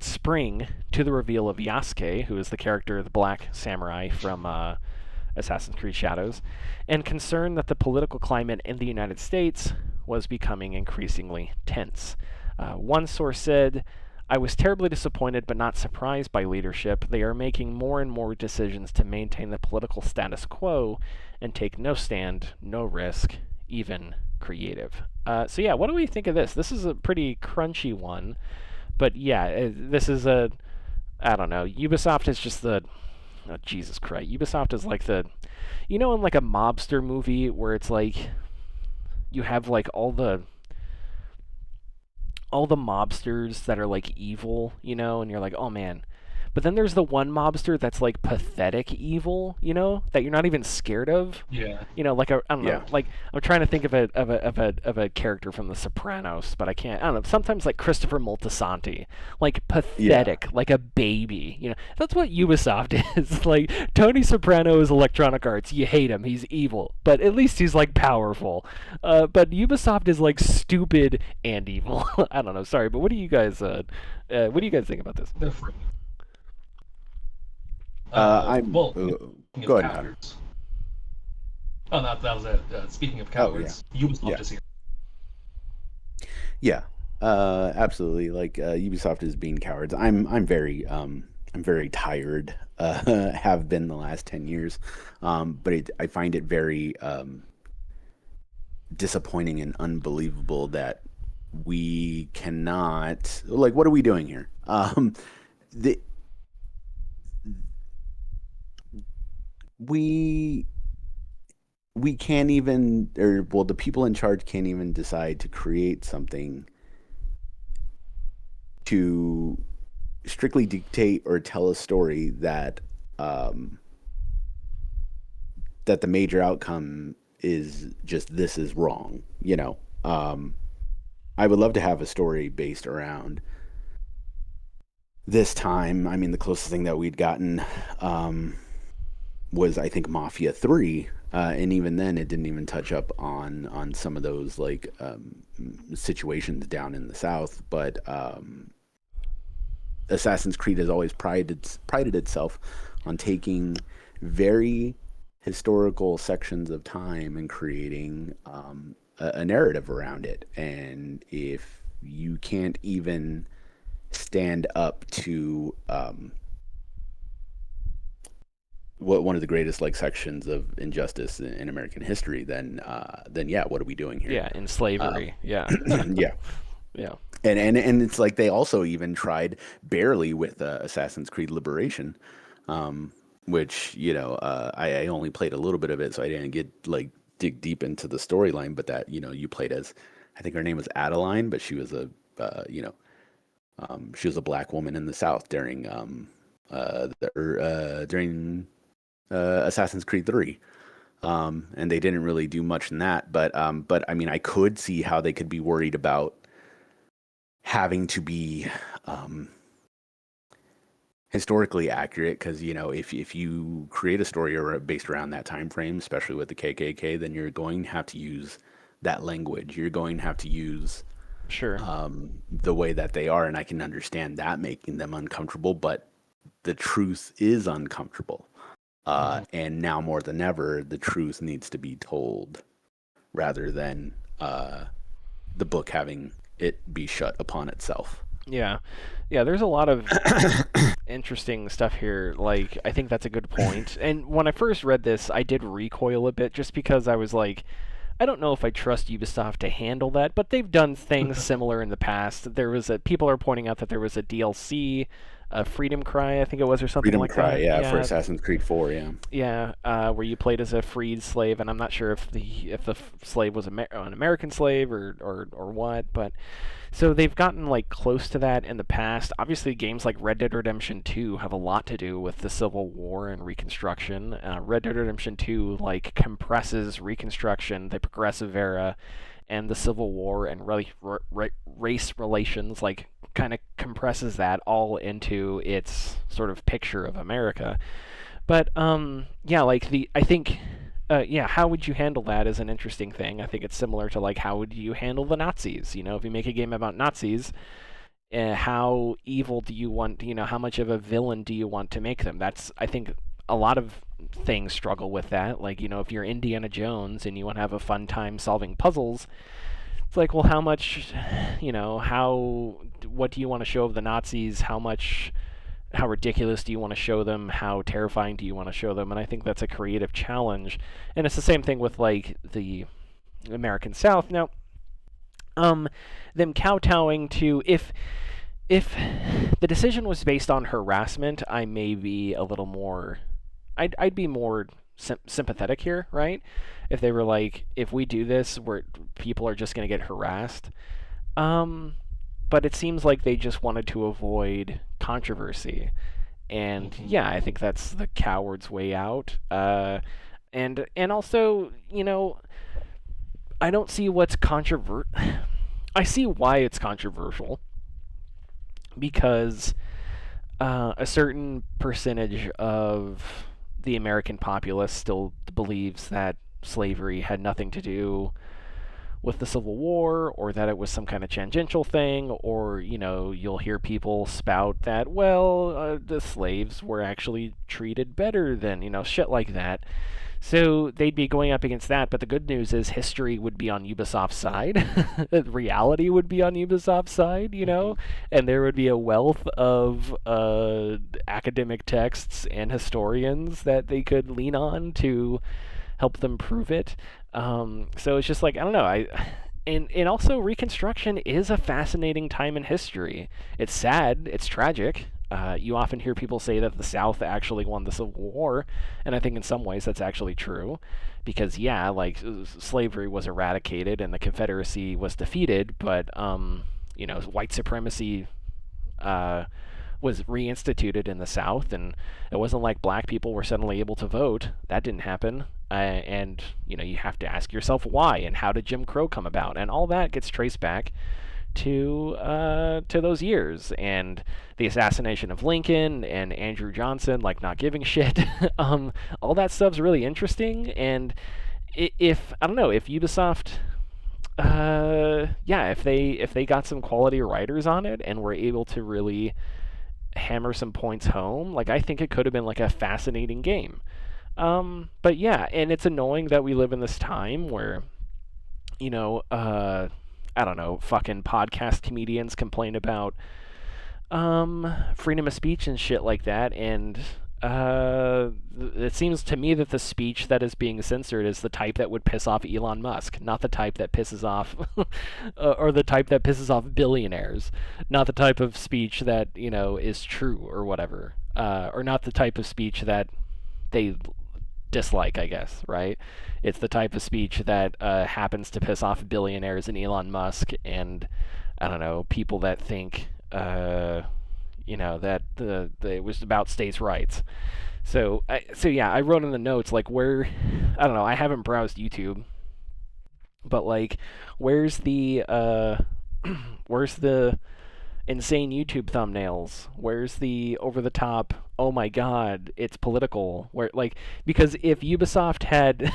spring to the reveal of Yasuke, who is the character of the Black Samurai from Assassin's Creed Shadows, and concern that the political climate in the United States was becoming increasingly tense. One source said, I was terribly disappointed but not surprised by leadership. They are making more and more decisions to maintain the political status quo and take no stand, no risk, even creative." So yeah, what do we think of this? This is a pretty crunchy one, but yeah, this is I don't know, Ubisoft is just oh, Jesus Christ. Ubisoft is like in like a mobster movie where it's like, you have like all the mobsters that are like evil, and you're like, oh man. But then there's the one mobster that's like pathetic evil, that you're not even scared of. Yeah. Like I don't Yeah. know, like I'm trying to think of a character from The Sopranos, but I can't. I don't know. Sometimes like Christopher Moltisanti, like pathetic, like a baby. That's what Ubisoft is. Like Tony Soprano is Electronic Arts. You hate him. He's evil, but at least he's like powerful. But Ubisoft is like stupid and evil. I don't know. Sorry, but what do you guys think about this? They're free. I'm. Well, Go speaking of ahead, Hunter. cowards. Oh, that was it. Speaking of cowards, Ubisoft Yeah. is here. Yeah, absolutely. Like Ubisoft is being cowards. I'm very tired. Have been the last 10 years, but I find it very disappointing and unbelievable that we cannot, like, what are we doing here? The we we can't even, or well, the people in charge can't even decide to create something to strictly dictate or tell a story um, that the major outcome is just this is wrong. I would love to have a story based around this time. I mean, the closest thing that we'd gotten was I think Mafia 3, and even then it didn't even touch up on some of those like situations down in the South. But Assassin's Creed has always prided itself on taking very historical sections of time and creating a narrative around it. And if you can't even stand up to what one of the greatest like sections of injustice in American history, then yeah, what are we doing here? Yeah, in slavery. Yeah. Yeah. Yeah. And it's like they also even tried barely with Assassin's Creed Liberation, which I only played a little bit of it, so I didn't get like dig deep into the storyline. But that you played as, I think her name was Adeline, but she was she was a black woman in the South during during Assassin's Creed 3. And they didn't really do much in that, but I mean, I could see how they could be worried about having to be historically accurate, because if you create a story based around that time frame, especially with the KKK, then you're going to have to use that language. You're going to have to use Sure. the way that they are, and I can understand that making them uncomfortable, but the truth is uncomfortable. And now more than ever, the truth needs to be told rather than the book having it be shut upon itself. Yeah. Yeah, there's a lot of interesting stuff here. Like, I think that's a good point. And when I first read this, I did recoil a bit just because I was like, I don't know if I trust Ubisoft to handle that, but they've done things similar in the past. People are pointing out that there was a DLC, Freedom Cry, I think it was, or something Freedom like Cry, that. yeah, for Assassin's Creed 4, yeah. Yeah, where you played as a freed slave, and I'm not sure if the slave was an American slave or what, but so they've gotten like close to that in the past. Obviously, games like Red Dead Redemption 2 have a lot to do with the Civil War and Reconstruction. Red Dead Redemption 2 like compresses Reconstruction, the Progressive Era, and the Civil War and race relations, like kind of compresses that all into its sort of picture of America. But yeah, like I think how would you handle that is an interesting thing. I think it's similar to like how would you handle the Nazis? If you make a game about Nazis, how evil do you want? How much of a villain do you want to make them? That's, I think, a lot of things struggle with that. Like, if you're Indiana Jones and you want to have a fun time solving puzzles, it's like, well, how much, what do you want to show of the Nazis? How ridiculous do you want to show them? How terrifying do you want to show them? And I think that's a creative challenge. And it's the same thing with like the American South. Now, them kowtowing to, if the decision was based on harassment, I may be a little more, I'd be more sympathetic here, right? If they were like, if we do this, people are just going to get harassed. But it seems like they just wanted to avoid controversy. And yeah, I think that's the coward's way out. And also, I don't see what's I see why it's controversial, because a certain percentage of the American populace still believes that slavery had nothing to do with the Civil War, or that it was some kind of tangential thing, or, you'll hear people spout that, well, the slaves were actually treated better than, shit like that. So they'd be going up against that, but the good news is history would be on Ubisoft's side. Reality would be on Ubisoft's side, and there would be a wealth of academic texts and historians that they could lean on to help them prove it. So it's just like, I don't know. And also, Reconstruction is a fascinating time in history. It's sad. It's tragic. You often hear people say that the South actually won the Civil War, and I think in some ways that's actually true, because slavery was eradicated and the Confederacy was defeated, but white supremacy was reinstituted in the South, and it wasn't like black people were suddenly able to vote. That didn't happen. And you have to ask yourself why, and how did Jim Crow come about, and all that gets traced back to those years, and the assassination of Lincoln and Andrew Johnson, not giving shit. All that stuff's really interesting, and if Ubisoft, if they got some quality writers on it and were able to really hammer some points home, I think it could have been a fascinating game. But yeah, and it's annoying that we live in this time where, I don't know, fucking podcast comedians complain about freedom of speech and shit like that, and it seems to me that the speech that is being censored is the type that would piss off Elon Musk, not the type that pisses off or the type that pisses off billionaires, not the type of speech that is true or whatever, or not the type of speech that they dislike, I guess, right? It's the type of speech that happens to piss off billionaires and Elon Musk, and I don't know, people that think that it was about states' rights. So yeah, I wrote in the notes where, I don't know, I haven't browsed YouTube, but where's the insane YouTube thumbnails? Where's the over-the-top, oh my god, it's political? Because if Ubisoft had,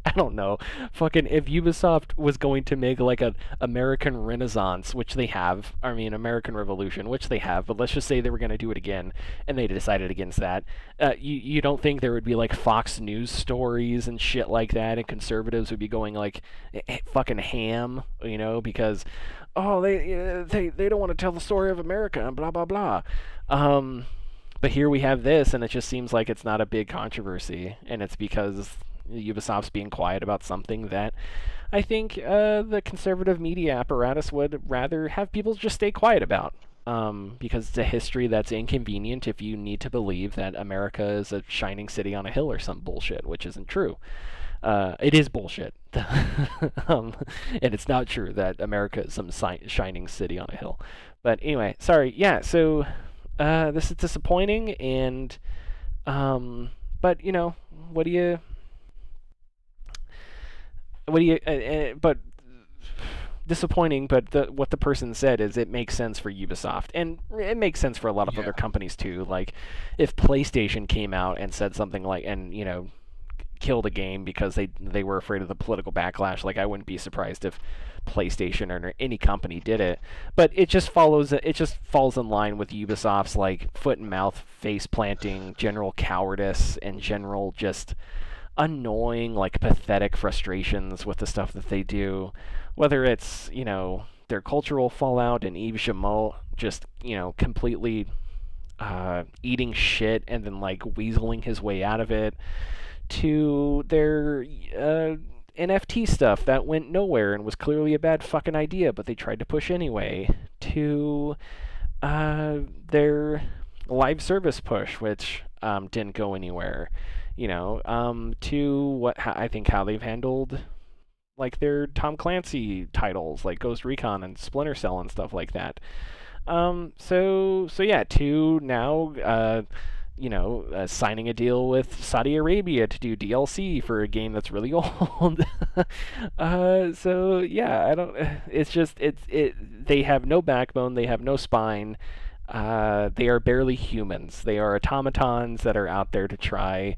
I don't know, if Ubisoft was going to make an American Renaissance, which they have, American Revolution, which they have, but let's just say they were going to do it again, and they decided against that, you don't think there would be Fox News stories and shit like that, and conservatives would be going fucking ham, because they don't want to tell the story of America and blah blah blah. But here we have this, and it just seems like it's not a big controversy, and it's because Ubisoft's being quiet about something that I think the conservative media apparatus would rather have people just stay quiet about. Because it's a history that's inconvenient if you need to believe that America is a shining city on a hill or some bullshit, which isn't true. It is bullshit. And it's not true that America is some shining city on a hill. But anyway, sorry. Yeah, so this is disappointing, and but what do you but disappointing, but what the person said is it makes sense for Ubisoft, and it makes sense for a lot of other companies too. If PlayStation came out and said something and killed a game because they were afraid of the political backlash, I wouldn't be surprised if PlayStation or any company did it. But it just falls in line with Ubisoft's foot and mouth face planting, general cowardice, and general just annoying pathetic frustrations with the stuff that they do, whether it's their cultural fallout and Yves Guillemot just completely eating shit and then weaseling his way out of it, to their NFT stuff that went nowhere and was clearly a bad fucking idea, but they tried to push anyway, to their live service push, which didn't go anywhere, to how they've handled their Tom Clancy titles like Ghost Recon and Splinter Cell and stuff like that. So yeah, to now signing a deal with Saudi Arabia to do DLC for a game that's really old. So yeah, I don't. It's just They have no backbone. They have no spine. They are barely humans. They are automatons that are out there to try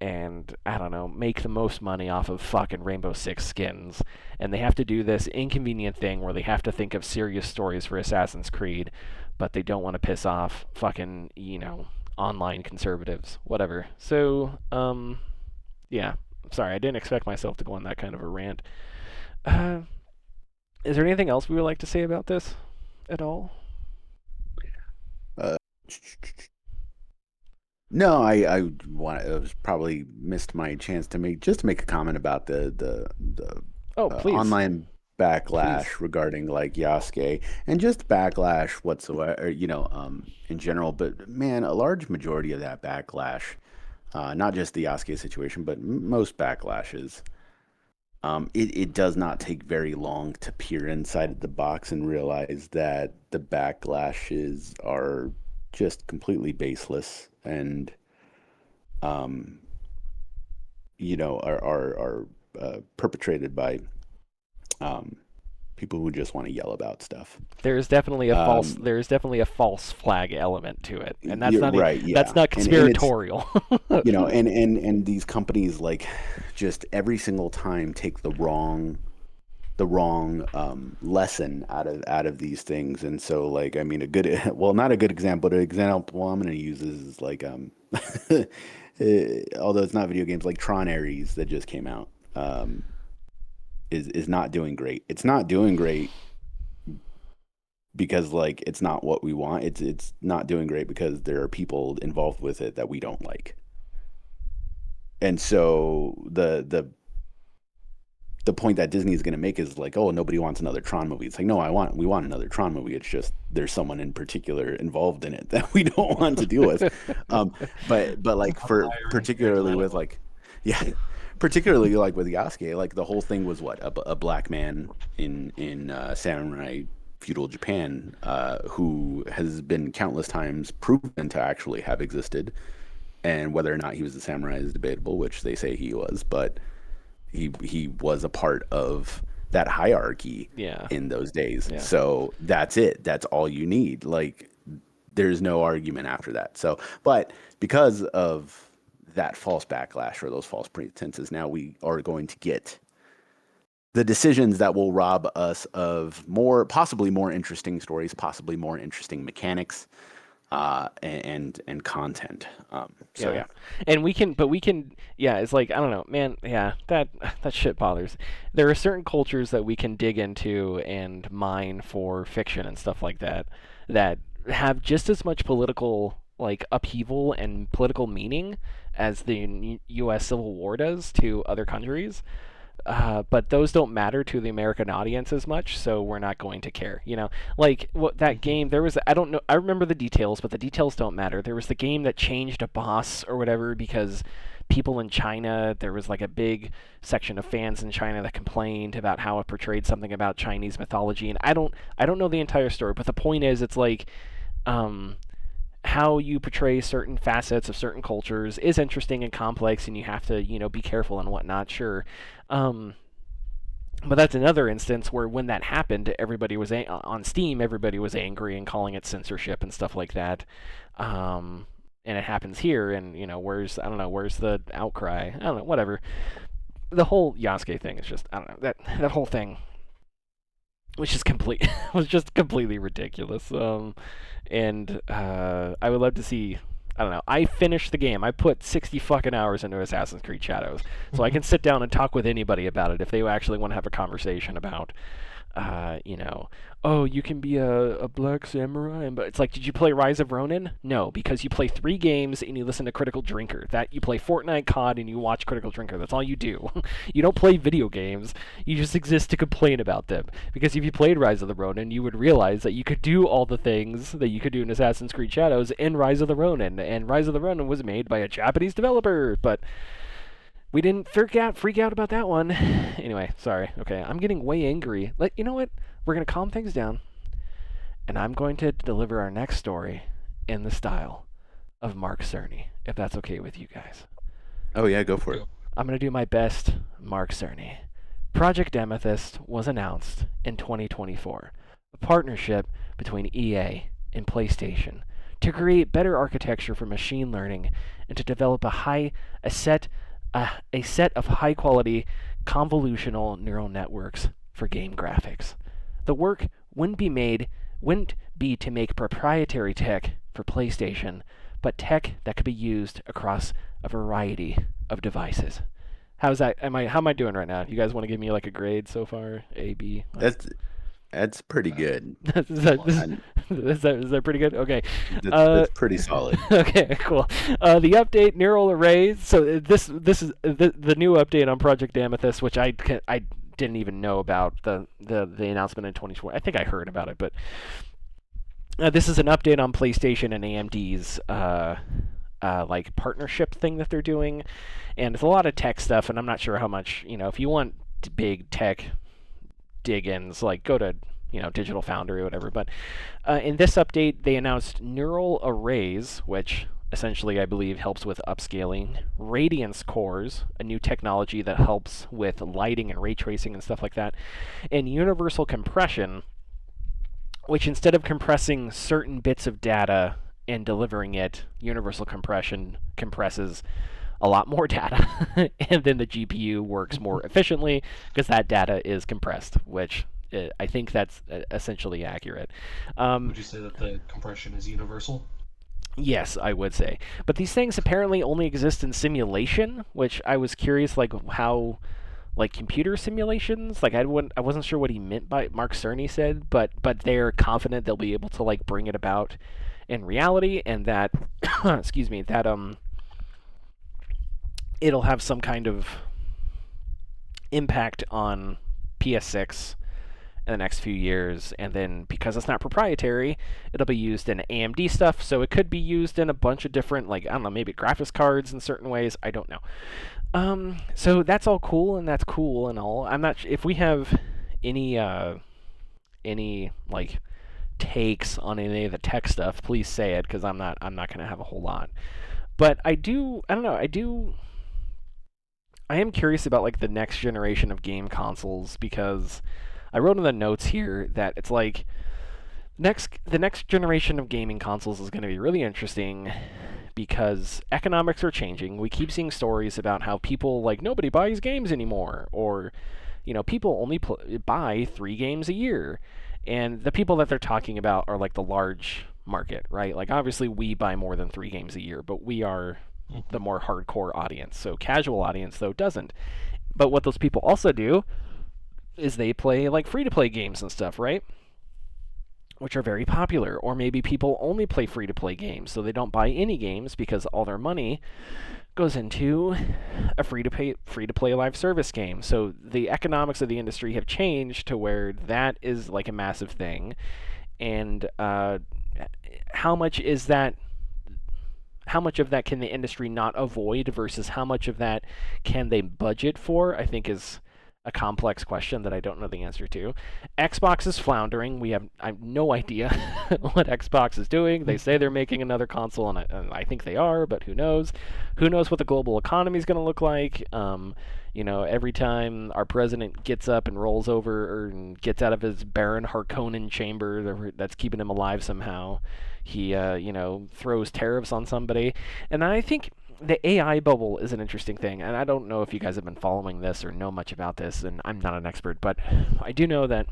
and, I don't know, make the most money off of fucking Rainbow Six skins. And they have to do this inconvenient thing where they have to think of serious stories for Assassin's Creed, but they don't want to piss off fucking, online conservatives. Whatever. So, yeah. Sorry, I didn't expect myself to go on that kind of a rant. Is there anything else we would like to say about this at all? Uh, no, I was probably missed my chance to make a comment about the Oh, please. online backlash Please. regarding like Yasuke and just backlash whatsoever, in general. But man, a large majority of that backlash, not just the Yasuke situation, but most backlashes, it does not take very long to peer inside the box and realize that the backlashes are just completely baseless and um, are perpetrated by um, people who just want to yell about stuff. There's definitely a false. Um, There's definitely a false flag element to it, and that's you're not. right, yeah, That's not and it's conspiratorial. and these companies like just every single time take the wrong lesson out of these things. And so like I mean a good well, not a good example, but an example I'm going to use is like although it's not video games, like Tron Ares that just came out, is not doing great. It's not doing great because like it's not what we want. It's not doing great because there are people involved with it that we don't like. And so the point that Disney is going to make is like, oh, nobody wants another Tron movie. It's like, no, we want another Tron movie. It's just there's someone in particular involved in it that we don't want to deal with. Um, but like for Hiring Jared particularly with Leto. like, yeah, particularly like with Yasuke, like the whole thing was what a black man in samurai feudal Japan, who has been countless times proven to actually have existed, and whether or not he was a samurai is debatable, which they say he was, but he was a part of that hierarchy Yeah. in those days. Yeah. So that's it. That's all you need. Like there's no argument after that. So, but because of that false backlash or those false pretenses, now we are going to get the decisions that will rob us of possibly more interesting stories, possibly more interesting mechanics, and content. So Yeah. yeah. And yeah, it's like, I don't know, man, yeah, that shit bothers. There are certain cultures that we can dig into and mine for fiction and stuff like that that have just as much political like upheaval and political meaning as the US Civil War does to other countries. But those don't matter to the American audience as much, so we're not going to care. Like what that Mhm. game. There was I don't know. I remember the details, but the details don't matter. There was the game that changed a boss or whatever because people in China. There was like a big section of fans in China that complained about how it portrayed something about Chinese mythology, and I don't know the entire story, but the point is, it's like. Um, how you portray certain facets of certain cultures is interesting and complex, and you have to, be careful and whatnot. Sure, um, but that's another instance where when that happened, everybody was on Steam. Everybody was angry and calling it censorship and stuff like that. And it happens here, and where's I don't know where's the outcry? I don't know. Whatever. The whole Yasuke thing is just I don't know that whole thing was just was just completely ridiculous. And I would love to see. I don't know. I finished the game. I put 60 fucking hours into Assassin's Creed Shadows, so I can sit down and talk with anybody about it if they actually want to have a conversation about, uh, you know, oh, you can be a black samurai, but it's like, did you play Rise of Ronin? No, because you play 3 games and you listen to Critical Drinker. That you play Fortnite, COD, and you watch Critical Drinker. That's all you do. You don't play video games. You just exist to complain about them. Because if you played Rise of the Ronin, you would realize that you could do all the things that you could do in Assassin's Creed Shadows in Rise of the Ronin. And Rise of the Ronin was made by a Japanese developer, but we didn't freak out about that one. Anyway, sorry. Okay, I'm getting way angry. You know what? We're going to calm things down, and I'm going to deliver our next story in the style of Mark Cerny, if that's okay with you guys. Oh yeah, go for it. Go. I'm going to do my best Mark Cerny. Project Amethyst was announced in 2024, a partnership between EA and PlayStation to create better architecture for machine learning and to develop a set of high-quality convolutional neural networks for game graphics. The work wouldn't be to make proprietary tech for PlayStation, but tech that could be used across a variety of devices. How's that? How am I doing right now? You guys want to give me like a grade so far? A, B? That's pretty good. is, that, And is that pretty good? Okay. that's pretty solid. Okay, cool. The update neural arrays. So this is the new update on Project Amethyst, which I didn't even know about the announcement in 2020. I think I heard about it, but this is an update on PlayStation and AMD's like partnership thing that they're doing, and it's a lot of tech stuff. And I'm not sure how much if you want big tech dig-ins, like go to Digital Foundry or whatever. But in this update, they announced neural arrays, which essentially I believe helps with upscaling, radiance cores, a new technology that helps with lighting and ray tracing and stuff like that, and universal compression, which instead of compressing certain bits of data and delivering it, universal compression compresses a lot more data, and then the GPU works more efficiently because that data is compressed, which I think that's essentially accurate. Would you say that the compression is universal? Yes, I would say. But these things apparently only exist in simulation, which I was curious, like how, like computer simulations. Like I wasn't sure what he meant by Mark Cerny said, but they're confident they'll be able to like bring it about in reality, and that excuse me, that it'll have some kind of impact on PS6 in the next few years, and then because it's not proprietary, it'll be used in AMD stuff, so it could be used in a bunch of different, like, I don't know, maybe graphics cards in certain ways, I don't know. So that's all cool, and that's cool and all. I'm not if we have any like takes on any of the tech stuff, please say it, because I'm not gonna have a whole lot. But I don't know, I am curious about like the next generation of game consoles, because I wrote in the notes here that it's like the next generation of gaming consoles is going to be really interesting because economics are changing. We keep seeing stories about how people like nobody buys games anymore, or people only buy 3 games a year. And the people that they're talking about are like the large market, right? Like obviously we buy more than 3 games a year, but we are the more hardcore audience. So casual audience though doesn't. But what those people also do is they play like free-to-play games and stuff, right? Which are very popular. Or maybe people only play free-to-play games, so they don't buy any games because all their money goes into a free-to-play live service game. So the economics of the industry have changed to where that is like a massive thing. And how much of that can the industry not avoid versus how much of that can they budget for, I think is a complex question that I don't know the answer to. Xbox is floundering. I have no idea what Xbox is doing. They say they're making another console, and I think they are, but who knows? Who knows what the global economy is going to look like? Every time our president gets up and rolls over and gets out of his Baron Harkonnen chamber that's keeping him alive somehow, he throws tariffs on somebody. And I think the AI bubble is an interesting thing, and I don't know if you guys have been following this or know much about this, and I'm not an expert, but I do know that,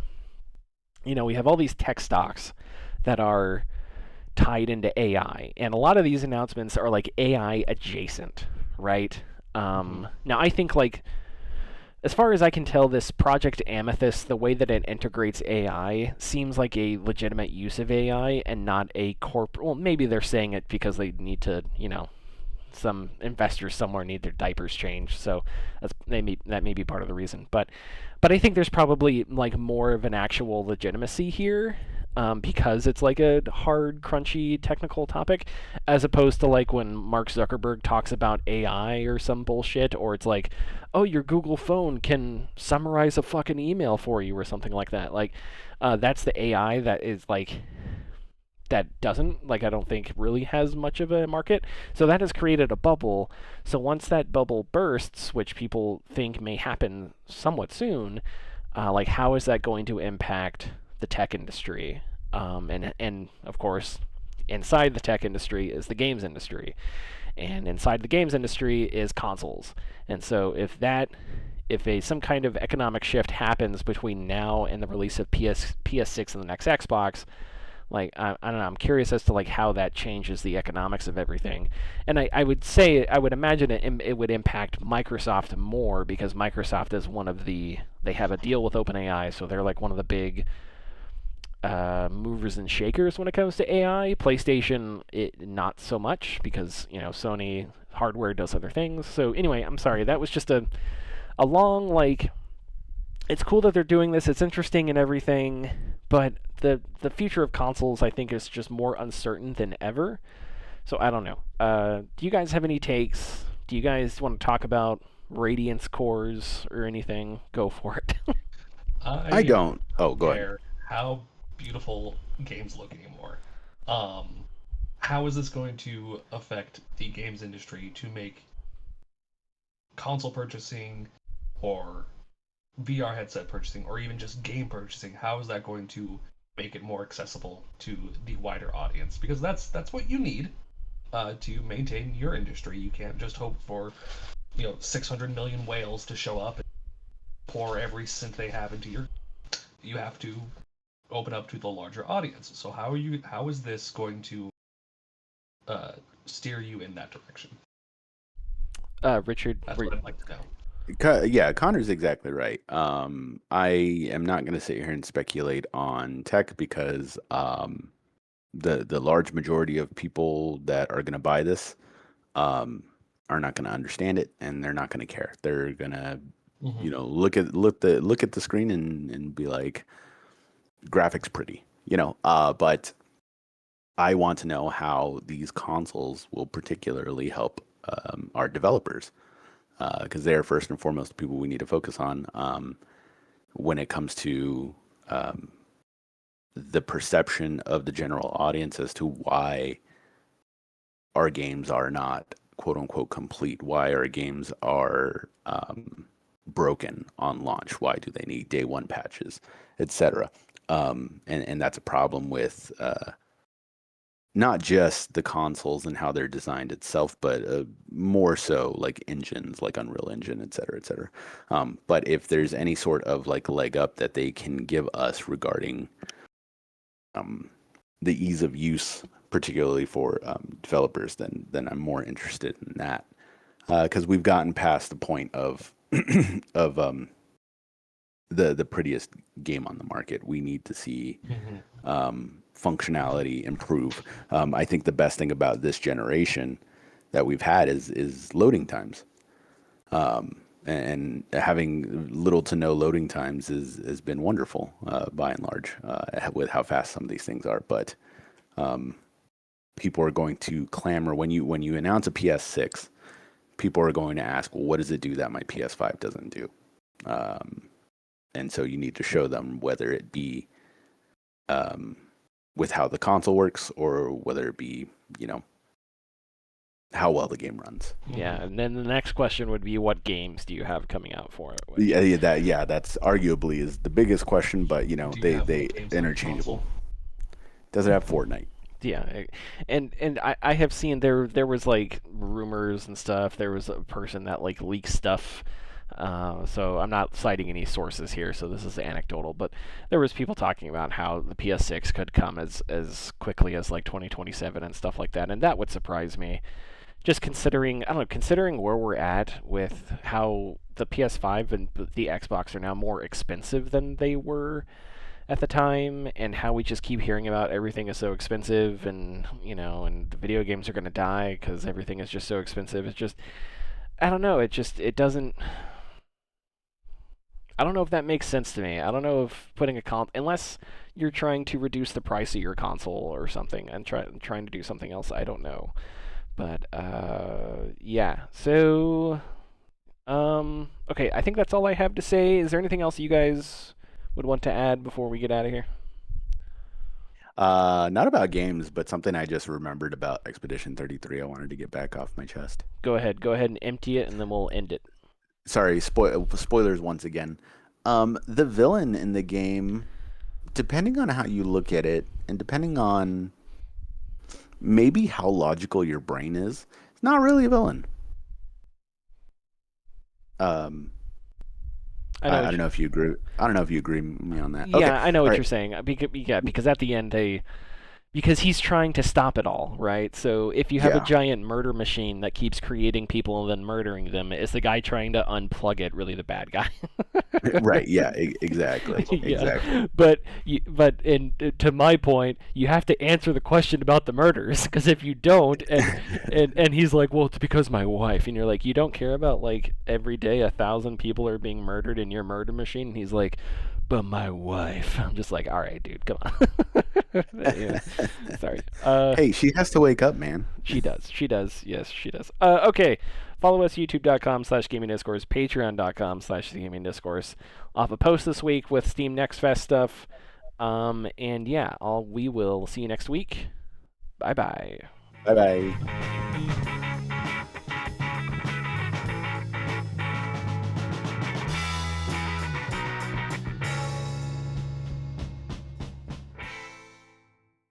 we have all these tech stocks that are tied into AI, and a lot of these announcements are like AI adjacent, right? Now I think like, as far as I can tell, this Project Amethyst, the way that it integrates AI, seems like a legitimate use of AI and not a corporate. Well, maybe they're saying it because they need to, some investors somewhere need their diapers changed, so that may be part of the reason. But I think there's probably like more of an actual legitimacy here, because it's like a hard, crunchy technical topic, as opposed to like when Mark Zuckerberg talks about AI or some bullshit, or it's like, oh, your Google phone can summarize a fucking email for you or something like that. Like, that's the AI that is like that doesn't, like I don't think really has much of a market. So that has created a bubble. So once that bubble bursts, which people think may happen somewhat soon, like how is that going to impact the tech industry? And of course, inside the tech industry is the games industry, and inside the games industry is consoles. And so if some kind of economic shift happens between now and the release of PS6 and the next Xbox, like I don't know, I'm curious as to like how that changes the economics of everything. And I would imagine it would impact Microsoft more, because Microsoft is they have a deal with OpenAI, so they're like one of the big movers and shakers when it comes to AI. PlayStation, not so much, because Sony hardware does other things. So anyway, I'm sorry, that was just a long, like, it's cool that they're doing this, it's interesting and everything, but the future of consoles, I think, is just more uncertain than ever. So I don't know. Do you guys have any takes? Do you guys want to talk about Radiance cores or anything? Go for it. I don't. Oh, go ahead. How beautiful games look anymore. How is this going to affect the games industry to make console purchasing or VR headset purchasing or even just game purchasing? How is that going to make it more accessible to the wider audience? Because that's what you need to maintain your industry. You can't just hope for 600 million whales to show up and pour every cent they have into your. You have to open up to the larger audience. So how is this going to steer you in that direction? Richard, That's what I'd like to know. Yeah, Connor's exactly right. I am not going to sit here and speculate on tech, because the large majority of people that are going to buy this are not going to understand it, and they're not going to care. They're going to look at the screen and be like, graphics pretty, but I want to know how these consoles will particularly help our developers, because they're first and foremost the people we need to focus on when it comes to the perception of the general audience as to why our games are not quote unquote complete, why our games are broken on launch, why do they need day one patches, etc. And that's a problem with not just the consoles and how they're designed itself, but more so like engines like Unreal Engine, et cetera, et cetera. But if there's any sort of like leg up that they can give us regarding the ease of use, particularly for developers, then I'm more interested in that, because we've gotten past the point of of the prettiest game on the market. We need to see functionality improve. I think the best thing about this generation that we've had is loading times. And having little to no loading times has been wonderful, by and large, with how fast some of these things are. But people are going to clamor when you announce a PS6. People are going to ask, well, what does it do that my PS5 doesn't do? And so you need to show them, whether it be with how the console works, or whether it be, how well the game runs. Yeah, and then the next question would be, what games do you have coming out for it? That's arguably is the biggest question, but they interchangeable. Does it have Fortnite? Yeah, and I have seen there was like rumors and stuff. There was a person that like leaked stuff. So I'm not citing any sources here, so this is anecdotal, but there was people talking about how the PS6 could come as quickly as like 2027 and stuff like that, and that would surprise me. Just considering, I don't know, considering where we're at with how the PS5 and the Xbox are now more expensive than they were at the time, and how we just keep hearing about everything is so expensive, and and the video games are going to die because everything is just so expensive. It's just, I don't know, it doesn't, I don't know if that makes sense to me. I don't know if putting unless you're trying to reduce the price of your console or something and trying to do something else, I don't know. But yeah. So okay, I think that's all I have to say. Is there anything else you guys would want to add before we get out of here? Not about games, but something I just remembered about Expedition 33. I wanted to get back off my chest. Go ahead and empty it, and then we'll end it. Sorry, spoilers once again. The villain in the game, depending on how you look at it, and depending on maybe how logical your brain is, it's not really a villain. Um, I know I what don't know if you agree. I don't know if you agree with me on that. yeah, Okay, I know all what right. you're saying. Because at the end because he's trying to stop it all, right? So if you have a Yeah, giant murder machine that keeps creating people and then murdering them, is the guy trying to unplug it really the bad guy? right. Yeah, exactly, exactly. Yeah, to my point, you have to answer the question about the murders, because if you don't, and he's like, well, it's because my wife, and you're like, you don't care about like every day 1,000 people are being murdered in your murder machine, and he's like, but my wife. I'm just like, all right, dude, come on. Yeah, sorry. Hey, she has to wake up, man. She does. She does. Yes, she does. Okay. Follow us youtube.com/gaming discourse, patreon.com/the gaming discourse. I'll have a post this week with Steam Next Fest stuff. And yeah, we will see you next week. Bye bye. Bye bye.